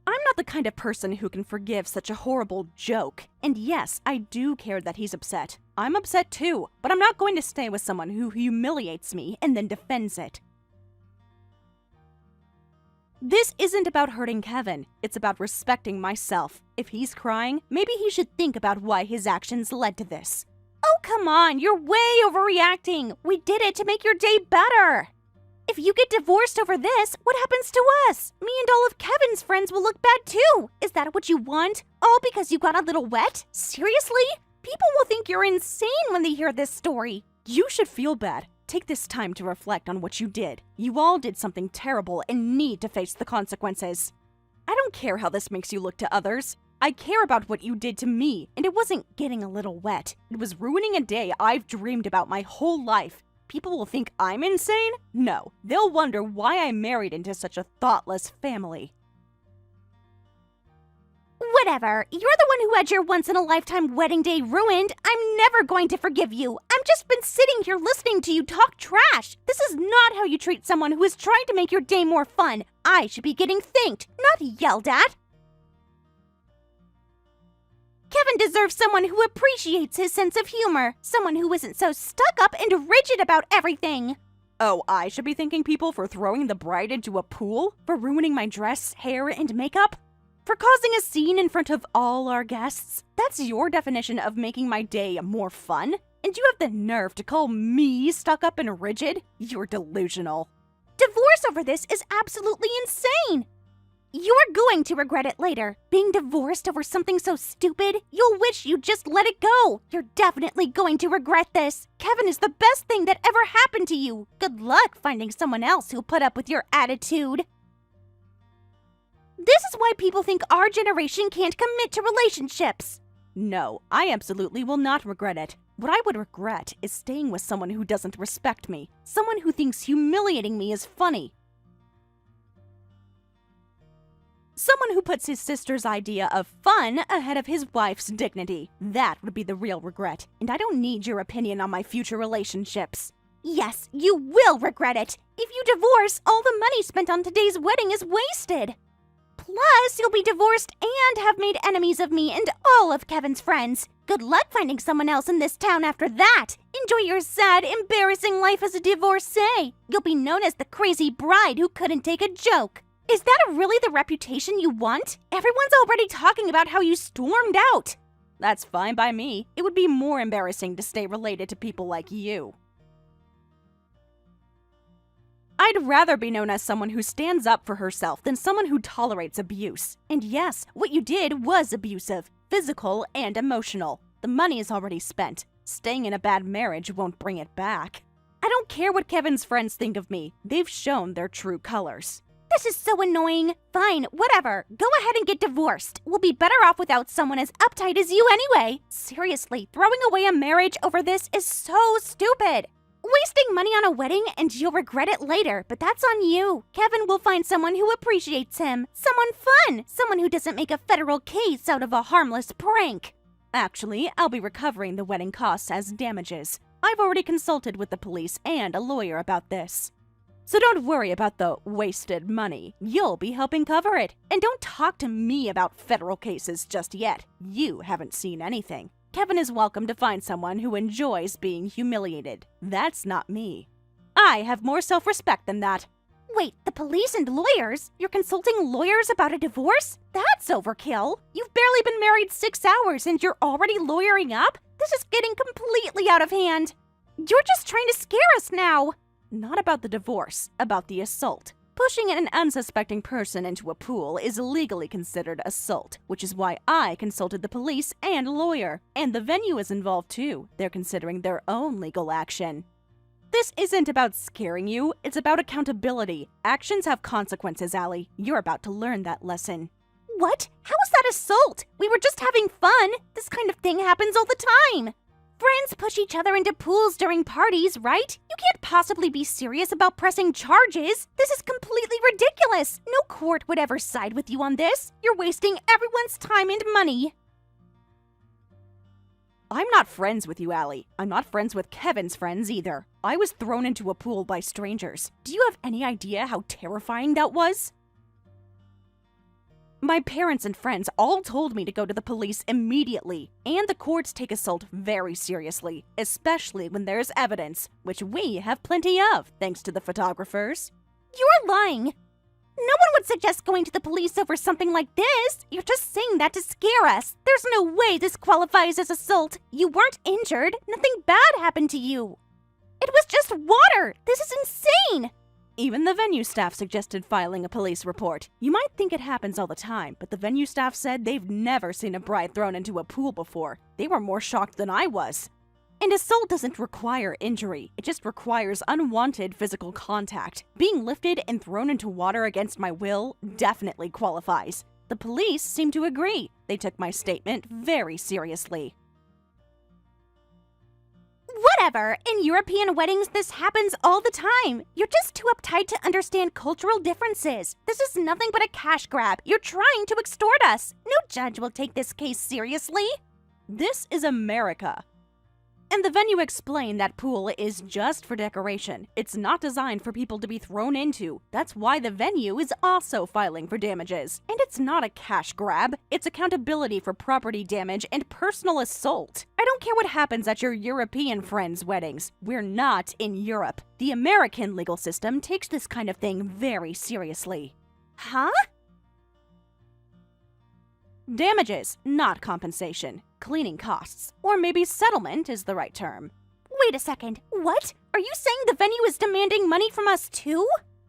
I'm not the kind of person who can forgive such a horrible joke. And yes, I do care that he's upset. I'm upset too, but I'm not going to stay with someone who humiliates me and then defends it. This isn't about hurting Kevin. It's about respecting myself. If he's crying, maybe he should think about why his actions led to this. Oh, come on. You're way overreacting. We did it to make your day better. If you get divorced over this, what happens to us? Me and all of Kevin's friends will look bad too. Is that what you want? All because you got a little wet? Seriously? People will think you're insane when they hear this story. You should feel bad. Take this time to reflect on what you did. You all did something terrible and need to face the consequences. I don't care how this makes you look to others. I care about what you did to me, and it wasn't getting a little wet. It was ruining a day I've dreamed about my whole life. People will think I'm insane? No, they'll wonder why I married into such a thoughtless family. Whatever. You're the one who had your once-in-a-lifetime wedding day ruined. I'm never going to forgive you. I've just been sitting here listening to you talk trash. This is not how you treat someone who is trying to make your day more fun. I should be getting thanked, not yelled at. Kevin deserves someone who appreciates his sense of humor. Someone who isn't so stuck up and rigid about everything. Oh, I should be thanking people for throwing the bride into a pool? For ruining my dress, hair, and makeup? For causing a scene in front of all our guests? That's your definition of making my day more fun? And you have the nerve to call me stuck up and rigid? You're delusional. Divorce over this is absolutely insane. You're going to regret it later. Being divorced over something so stupid, you'll wish you'd just let it go. You're definitely going to regret this. Kevin is the best thing that ever happened to you. Good luck finding someone else who'll put up with your attitude. This is why people think our generation can't commit to relationships. No, I absolutely will not regret it. What I would regret is staying with someone who doesn't respect me, someone who thinks humiliating me is funny. Someone who puts his sister's idea of fun ahead of his wife's dignity. That would be the real regret, and I don't need your opinion on my future relationships. Yes, you will regret it. If you divorce, all the money spent on today's wedding is wasted. Plus, you'll be divorced and have made enemies of me and all of Kevin's friends. Good luck finding someone else in this town after that. Enjoy your sad, embarrassing life as a divorcee. You'll be known as the crazy bride who couldn't take a joke. Is that really the reputation you want? Everyone's already talking about how you stormed out. That's fine by me. It would be more embarrassing to stay related to people like you. I'd rather be known as someone who stands up for herself than someone who tolerates abuse. And yes, what you did was abusive, physical and emotional. The money is already spent. Staying in a bad marriage won't bring it back. I don't care what Kevin's friends think of me. They've shown their true colors. This is so annoying. Fine, whatever. Go ahead and get divorced. We'll be better off without someone as uptight as you anyway. Seriously, throwing away a marriage over this is so stupid. Wasting money on a wedding and you'll regret it later, but that's on you. Kevin will find someone who appreciates him. Someone fun. Someone who doesn't make a federal case out of a harmless prank. Actually, I'll be recovering the wedding costs as damages. I've already consulted with the police and a lawyer about this. So don't worry about the wasted money. You'll be helping cover it. And don't talk to me about federal cases just yet. You haven't seen anything. Kevin is welcome to find someone who enjoys being humiliated. That's not me. I have more self-respect than that. Wait, the police and lawyers? You're consulting lawyers about a divorce? That's overkill. You've barely been married 6 hours and you're already lawyering up? This is getting completely out of hand. You're just trying to scare us now. Not about the divorce, about the assault. Pushing an unsuspecting person into a pool is legally considered assault, which is why I consulted the police and lawyer. And the venue is involved too. They're considering their own legal action. This isn't about scaring you, it's about accountability. Actions have consequences, Allie. You're about to learn that lesson. What? How is that assault? We were just having fun. This kind of thing happens all the time. Friends push each other into pools during parties, right? You can't possibly be serious about pressing charges. This is completely ridiculous. No court would ever side with you on this. You're wasting everyone's time and money. I'm not friends with you, Allie. I'm not friends with Kevin's friends either. I was thrown into a pool by strangers. Do you have any idea how terrifying that was? My parents and friends all told me to go to the police immediately, and the courts take assault very seriously, especially when there's evidence, which we have plenty of, thanks to the photographers. You're lying. No one would suggest going to the police over something like this. You're just saying that to scare us. There's no way this qualifies as assault. You weren't injured. Nothing bad happened to you. It was just water. This is insane. Even the venue staff suggested filing a police report. You might think it happens all the time, but the venue staff said they've never seen a bride thrown into a pool before. They were more shocked than I was. And assault doesn't require injury. It just requires unwanted physical contact. Being lifted and thrown into water against my will definitely qualifies. The police seem to agree. They took my statement very seriously. Whatever. In European weddings, this happens all the time. You're just too uptight to understand cultural differences. This is nothing but a cash grab. You're trying to extort us. No judge will take this case seriously. This is America. And the venue explained that pool is just for decoration. It's not designed for people to be thrown into. That's why the venue is also filing for damages. And it's not a cash grab. It's accountability for property damage and personal assault. I don't care what happens at your European friends' weddings. We're not in Europe. The American legal system takes this kind of thing very seriously. Huh? Damages, not compensation. Cleaning costs. Or maybe settlement is the right term. Wait a second. What? Are you saying the venue is demanding money from us too?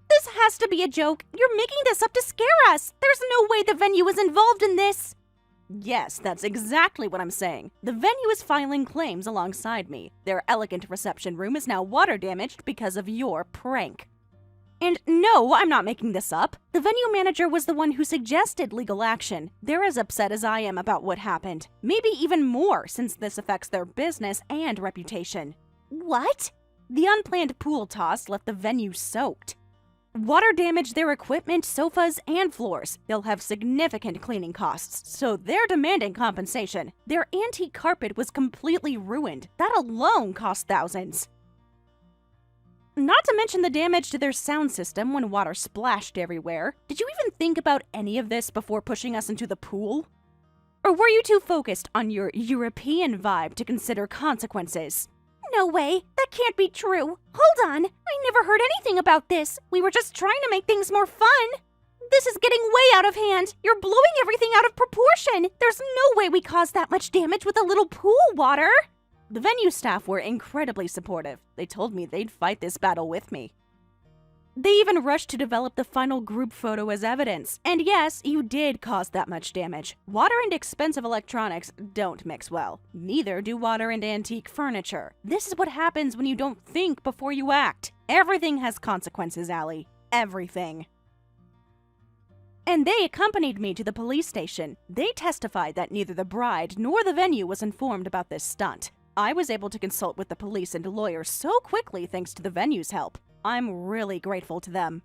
This has to be a joke. You're making this up to scare us. There's no way the venue is involved in this. Yes, that's exactly what I'm saying. The venue is filing claims alongside me. Their elegant reception room is now water damaged because of your prank. And no, I'm not making this up. The venue manager was the one who suggested legal action. They're as upset as I am about what happened. Maybe even more, since this affects their business and reputation. What? The unplanned pool toss left the venue soaked. Water damaged their equipment, sofas, and floors. They'll have significant cleaning costs, so they're demanding compensation. Their antique carpet was completely ruined. That alone cost thousands. Not to mention the damage to their sound system when water splashed everywhere. Did you even think about any of this before pushing us into the pool? Or were you too focused on your European vibe to consider consequences? No way. That can't be true. Hold on. I never heard anything about this. We were just trying to make things more fun. This is getting way out of hand. You're blowing everything out of proportion. There's no way we caused that much damage with a little pool water. The venue staff were incredibly supportive. They told me they'd fight this battle with me. They even rushed to develop the final group photo as evidence. And yes, you did cause that much damage. Water and expensive electronics don't mix well. Neither do water and antique furniture. This is what happens when you don't think before you act. Everything has consequences, Allie. Everything. And they accompanied me to the police station. They testified that neither the bride nor the venue was informed about this stunt. I was able to consult with the police and lawyers so quickly thanks to the venue's help. I'm really grateful to them.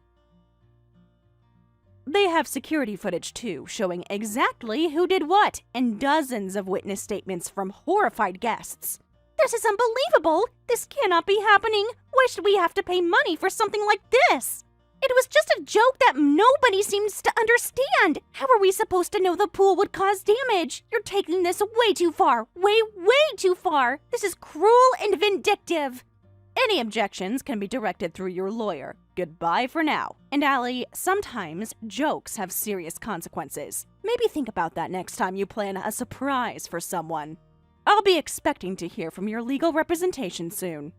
They have security footage too, showing exactly who did what, and dozens of witness statements from horrified guests. This is unbelievable! This cannot be happening! Why should we have to pay money for something like this? It was just a joke that nobody seems to understand. How are we supposed to know the pool would cause damage? You're taking this way too far. Way too far. This is cruel and vindictive. Any objections can be directed through your lawyer. Goodbye for now. And Allie, sometimes jokes have serious consequences. Maybe think about that next time you plan a surprise for someone. I'll be expecting to hear from your legal representation soon.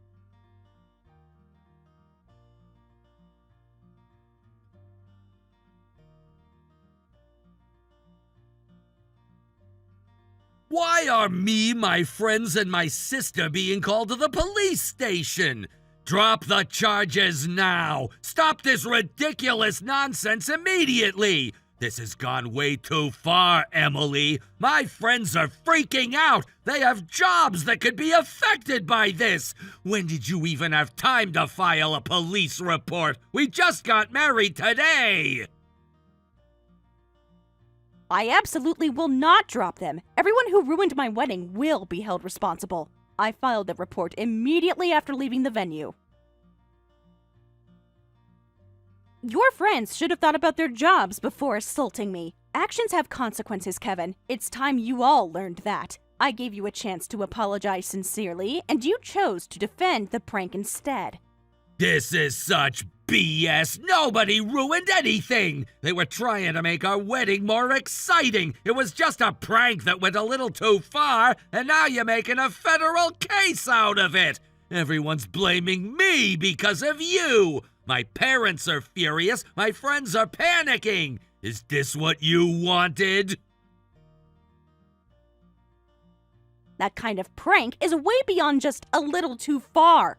Why are me, my friends, and my sister being called to the police station? Drop the charges now! Stop this ridiculous nonsense immediately! This has gone way too far, Emily. My friends are freaking out. They have jobs that could be affected by this. When did you even have time to file a police report? We just got married today! I absolutely will not drop them. Everyone who ruined my wedding will be held responsible. I filed the report immediately after leaving the venue. Your friends should have thought about their jobs before assaulting me. Actions have consequences, Kevin. It's time you all learned that. I gave you a chance to apologize sincerely, and you chose to defend the prank instead. This is such BS. Nobody ruined anything. They were trying to make our wedding more exciting. It was just a prank that went a little too far, and now you're making a federal case out of it. Everyone's blaming me because of you. My parents are furious. My friends are panicking. Is this what you wanted? That kind of prank is way beyond just a little too far.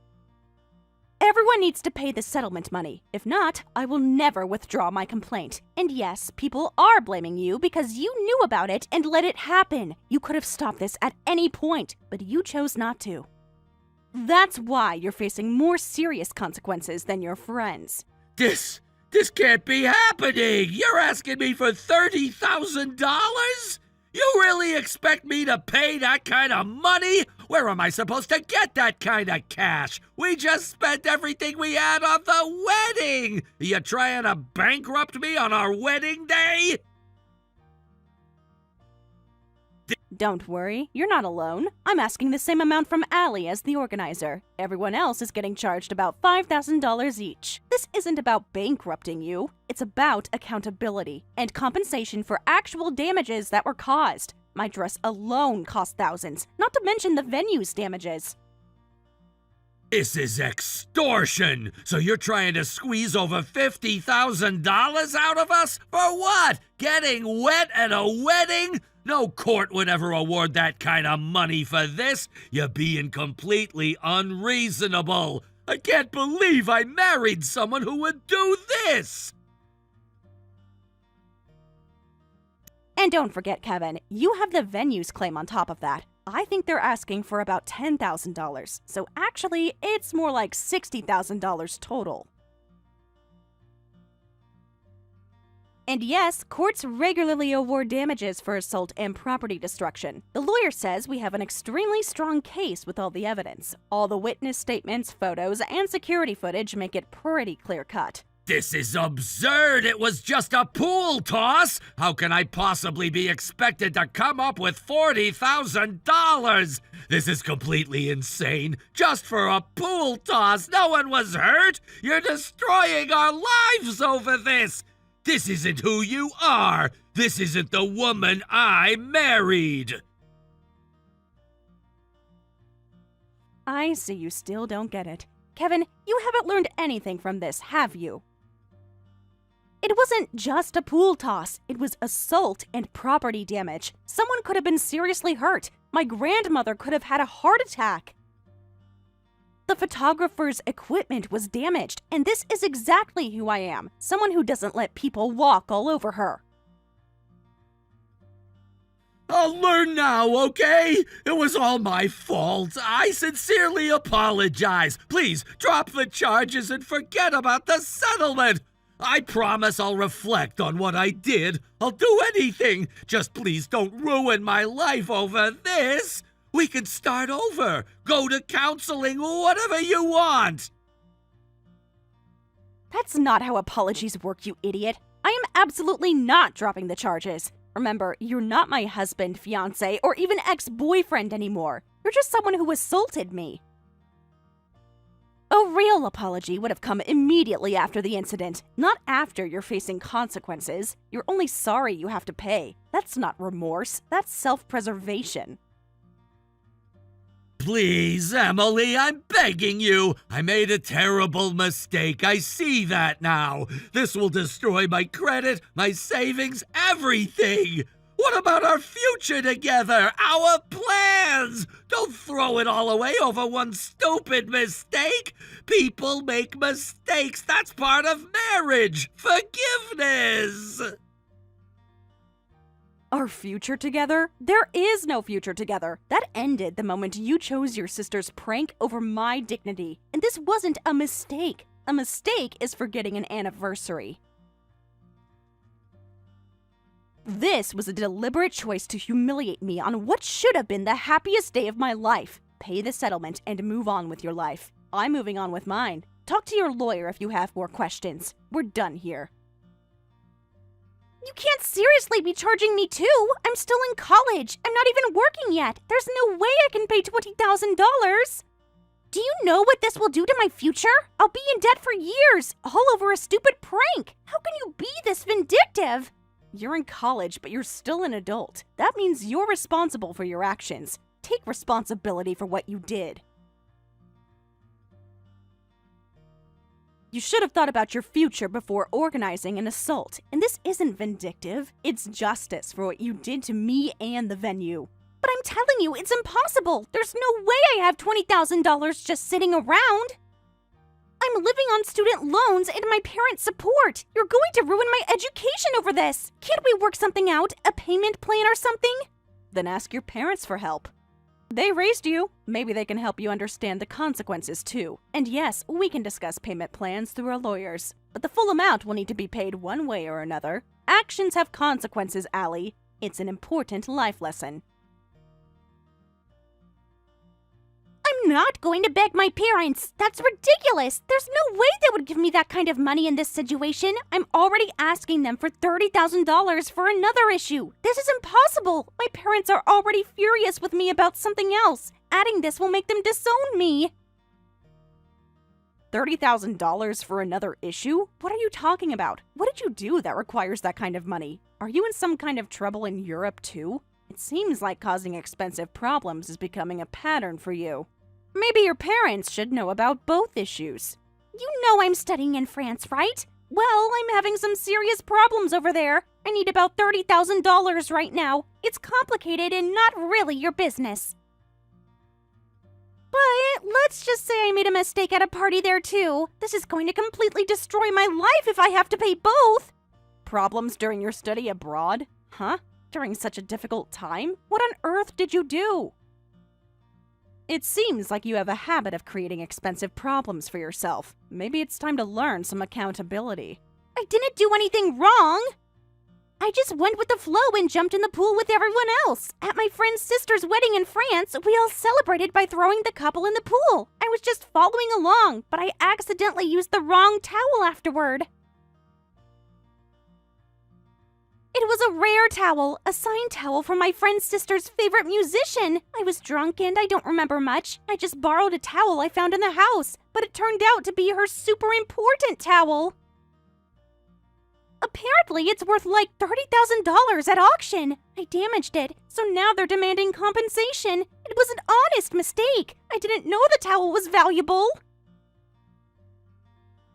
Everyone needs to pay the settlement money. If not, I will never withdraw my complaint. And yes, people are blaming you because you knew about it and let it happen. You could have stopped this at any point, but you chose not to. That's why you're facing more serious consequences than your friends. This can't be happening! You're asking me for $30,000? You really expect me to pay that kind of money? Where am I supposed to get that kind of cash? We just spent everything we had on the wedding! You trying to bankrupt me on our wedding day? Don't worry, you're not alone. I'm asking the same amount from Allie as the organizer. Everyone else is getting charged about $5,000 each. This isn't about bankrupting you. It's about accountability and compensation for actual damages that were caused. My dress alone cost thousands, not to mention the venue's damages. This is extortion! So you're trying to squeeze over $50,000 out of us? For what? Getting wet at a wedding? No court would ever award that kind of money for this. You're being completely unreasonable. I can't believe I married someone who would do this! And don't forget, Kevin, you have the venue's claim on top of that. I think they're asking for about $10,000, so actually, it's more like $60,000 total. And yes, courts regularly award damages for assault and property destruction. The lawyer says we have an extremely strong case with all the evidence. All the witness statements, photos, and security footage make it pretty clear-cut. This is absurd! It was just a pool toss! How can I possibly be expected to come up with $40,000? This is completely insane. Just for a pool toss, no one was hurt! You're destroying our lives over this! This isn't who you are! This isn't the woman I married! I see you still don't get it. Kevin, you haven't learned anything from this, have you? It wasn't just a pool toss. It was assault and property damage. Someone could have been seriously hurt. My grandmother could have had a heart attack. The photographer's equipment was damaged, and this is exactly who I am. Someone who doesn't let people walk all over her. I'll learn now, okay? It was all my fault. I sincerely apologize. Please, drop the charges and forget about the settlement. I promise I'll reflect on what I did. I'll do anything. Just please don't ruin my life over this. We can start over. Go to counseling, whatever you want. That's not how apologies work, you idiot. I am absolutely not dropping the charges. Remember, you're not my husband, fiancé, or even ex-boyfriend anymore. You're just someone who assaulted me. A real apology would have come immediately after the incident, not after you're facing consequences. You're only sorry you have to pay. That's not remorse, that's self-preservation. Please, Emily, I'm begging you. I made a terrible mistake. I see that now. This will destroy my credit, my savings, everything. What about our future together? Our plans? Don't throw it all away over one stupid mistake. People make mistakes. That's part of marriage. Forgiveness. Our future together? There is no future together. That ended the moment you chose your sister's prank over my dignity. And this wasn't a mistake. A mistake is forgetting an anniversary. This was a deliberate choice to humiliate me on what should have been the happiest day of my life. Pay the settlement and move on with your life. I'm moving on with mine. Talk to your lawyer if you have more questions. We're done here. You can't seriously be charging me too. I'm still in college. I'm not even working yet. There's no way I can pay $20,000. Do you know what this will do to my future? I'll be in debt for years, all over a stupid prank. How can you be this vindictive? You're in college, but you're still an adult. That means you're responsible for your actions. Take responsibility for what you did. You should have thought about your future before organizing an assault. And this isn't vindictive. It's justice for what you did to me and the venue. But I'm telling you, it's impossible. There's no way I have $20,000 just sitting around. I'm living on student loans and my parents' support. You're going to ruin my education over this. Can't we work something out? A payment plan or something? Then ask your parents for help. They raised you. Maybe they can help you understand the consequences too. And yes, we can discuss payment plans through our lawyers. But the full amount will need to be paid one way or another. Actions have consequences, Allie. It's an important life lesson. I'm not going to beg my parents. That's ridiculous. There's no way they would give me that kind of money in this situation. I'm already asking them for $30,000 for another issue. This is impossible. My parents are already furious with me about something else. Adding this will make them disown me. $30,000 for another issue? What are you talking about? What did you do that requires that kind of money? Are you in some kind of trouble in Europe too? It seems like causing expensive problems is becoming a pattern for you. Maybe your parents should know about both issues. You know I'm studying in France, right? Well, I'm having some serious problems over there. I need about $30,000 right now. It's complicated and not really your business. But let's just say I made a mistake at a party there too. This is going to completely destroy my life if I have to pay both. Problems during your study abroad? Huh? During such a difficult time? What on earth did you do? It seems like you have a habit of creating expensive problems for yourself. Maybe it's time to learn some accountability. I didn't do anything wrong. I just went with the flow and jumped in the pool with everyone else. At my friend's sister's wedding in France, we all celebrated by throwing the couple in the pool. I was just following along, but I accidentally used the wrong towel afterward. It was a rare towel, a signed towel from my friend's sister's favorite musician. I was drunk and I don't remember much. I just borrowed a towel I found in the house, but it turned out to be her super important towel. Apparently, it's worth like $30,000 at auction. I damaged it, so now they're demanding compensation. It was an honest mistake. I didn't know the towel was valuable.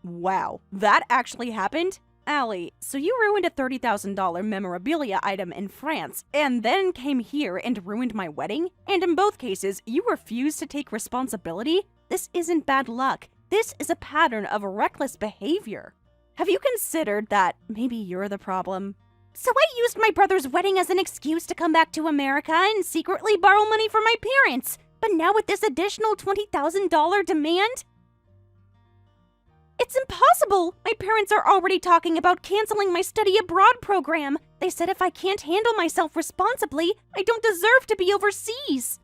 Wow, that actually happened? Allie, so you ruined a $30,000 memorabilia item in France and then came here and ruined my wedding? And in both cases, you refused to take responsibility? This isn't bad luck. This is a pattern of reckless behavior. Have you considered that maybe you're the problem? So I used my brother's wedding as an excuse to come back to America and secretly borrow money from my parents. But now with this additional $20,000 demand? It's impossible! My parents are already talking about canceling my study abroad program. They said if I can't handle myself responsibly, I don't deserve to be overseas.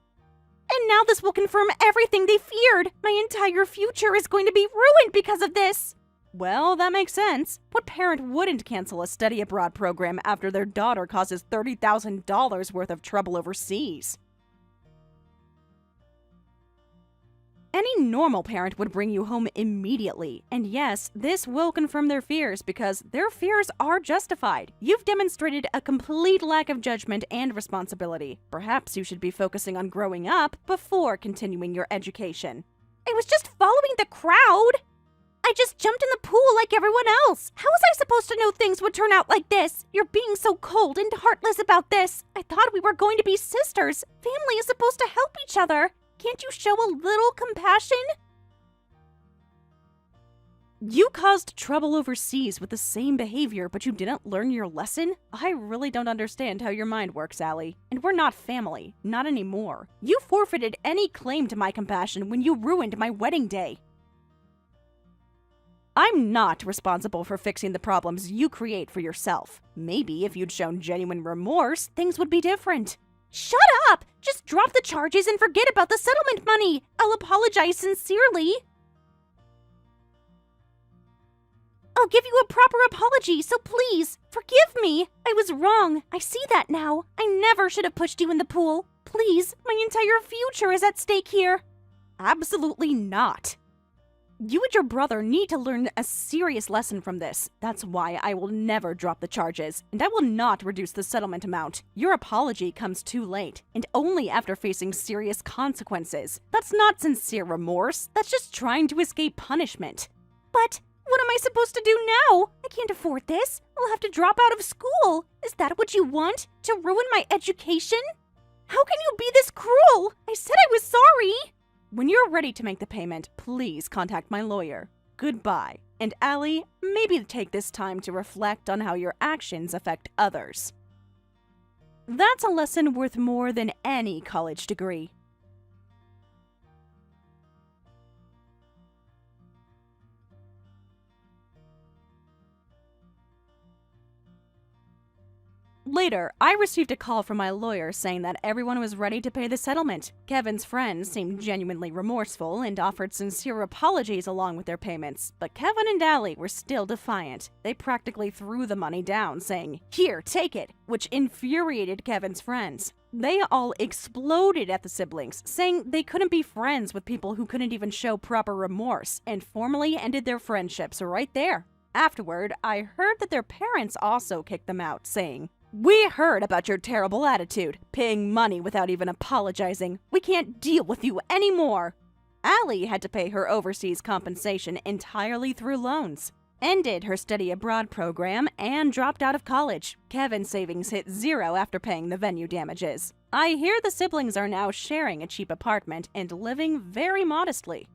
And now this will confirm everything they feared. My entire future is going to be ruined because of this. Well, that makes sense. What parent wouldn't cancel a study abroad program after their daughter causes $30,000 worth of trouble overseas? Any normal parent would bring you home immediately. And yes, this will confirm their fears because their fears are justified. You've demonstrated a complete lack of judgment and responsibility. Perhaps you should be focusing on growing up before continuing your education. I was just following the crowd. I just jumped in the pool like everyone else. How was I supposed to know things would turn out like this? You're being so cold and heartless about this. I thought we were going to be sisters. Family is supposed to help each other. Can't you show a little compassion? You caused trouble overseas with the same behavior, but you didn't learn your lesson? I really don't understand how your mind works, Allie. And we're not family. Not anymore. You forfeited any claim to my compassion when you ruined my wedding day. I'm not responsible for fixing the problems you create for yourself. Maybe if you'd shown genuine remorse, things would be different. Shut up! Just drop the charges and forget about the settlement money. I'll apologize sincerely. I'll give you a proper apology, so please, forgive me. I was wrong. I see that now. I never should have pushed you in the pool. Please, my entire future is at stake here. Absolutely not. You and your brother need to learn a serious lesson from this. That's why I will never drop the charges, and I will not reduce the settlement amount. Your apology comes too late, and only after facing serious consequences. That's not sincere remorse. That's just trying to escape punishment. But what am I supposed to do now? I can't afford this. I'll have to drop out of school. Is that what you want? To ruin my education? How can you be this cruel? I said I was sorry. When you're ready to make the payment, please contact my lawyer. Goodbye. And Allie, maybe take this time to reflect on how your actions affect others. That's a lesson worth more than any college degree. Later, I received a call from my lawyer saying that everyone was ready to pay the settlement. Kevin's friends seemed genuinely remorseful and offered sincere apologies along with their payments, but Kevin and Allie were still defiant. They practically threw the money down, saying, "Here, take it," which infuriated Kevin's friends. They all exploded at the siblings, saying they couldn't be friends with people who couldn't even show proper remorse, and formally ended their friendships right there. Afterward, I heard that their parents also kicked them out, saying, "We heard about your terrible attitude, paying money without even apologizing. We can't deal with you anymore." Allie had to pay her overseas compensation entirely through loans, ended her study abroad program, and dropped out of college. Kevin's savings hit zero after paying the venue damages. I hear the siblings are now sharing a cheap apartment and living very modestly.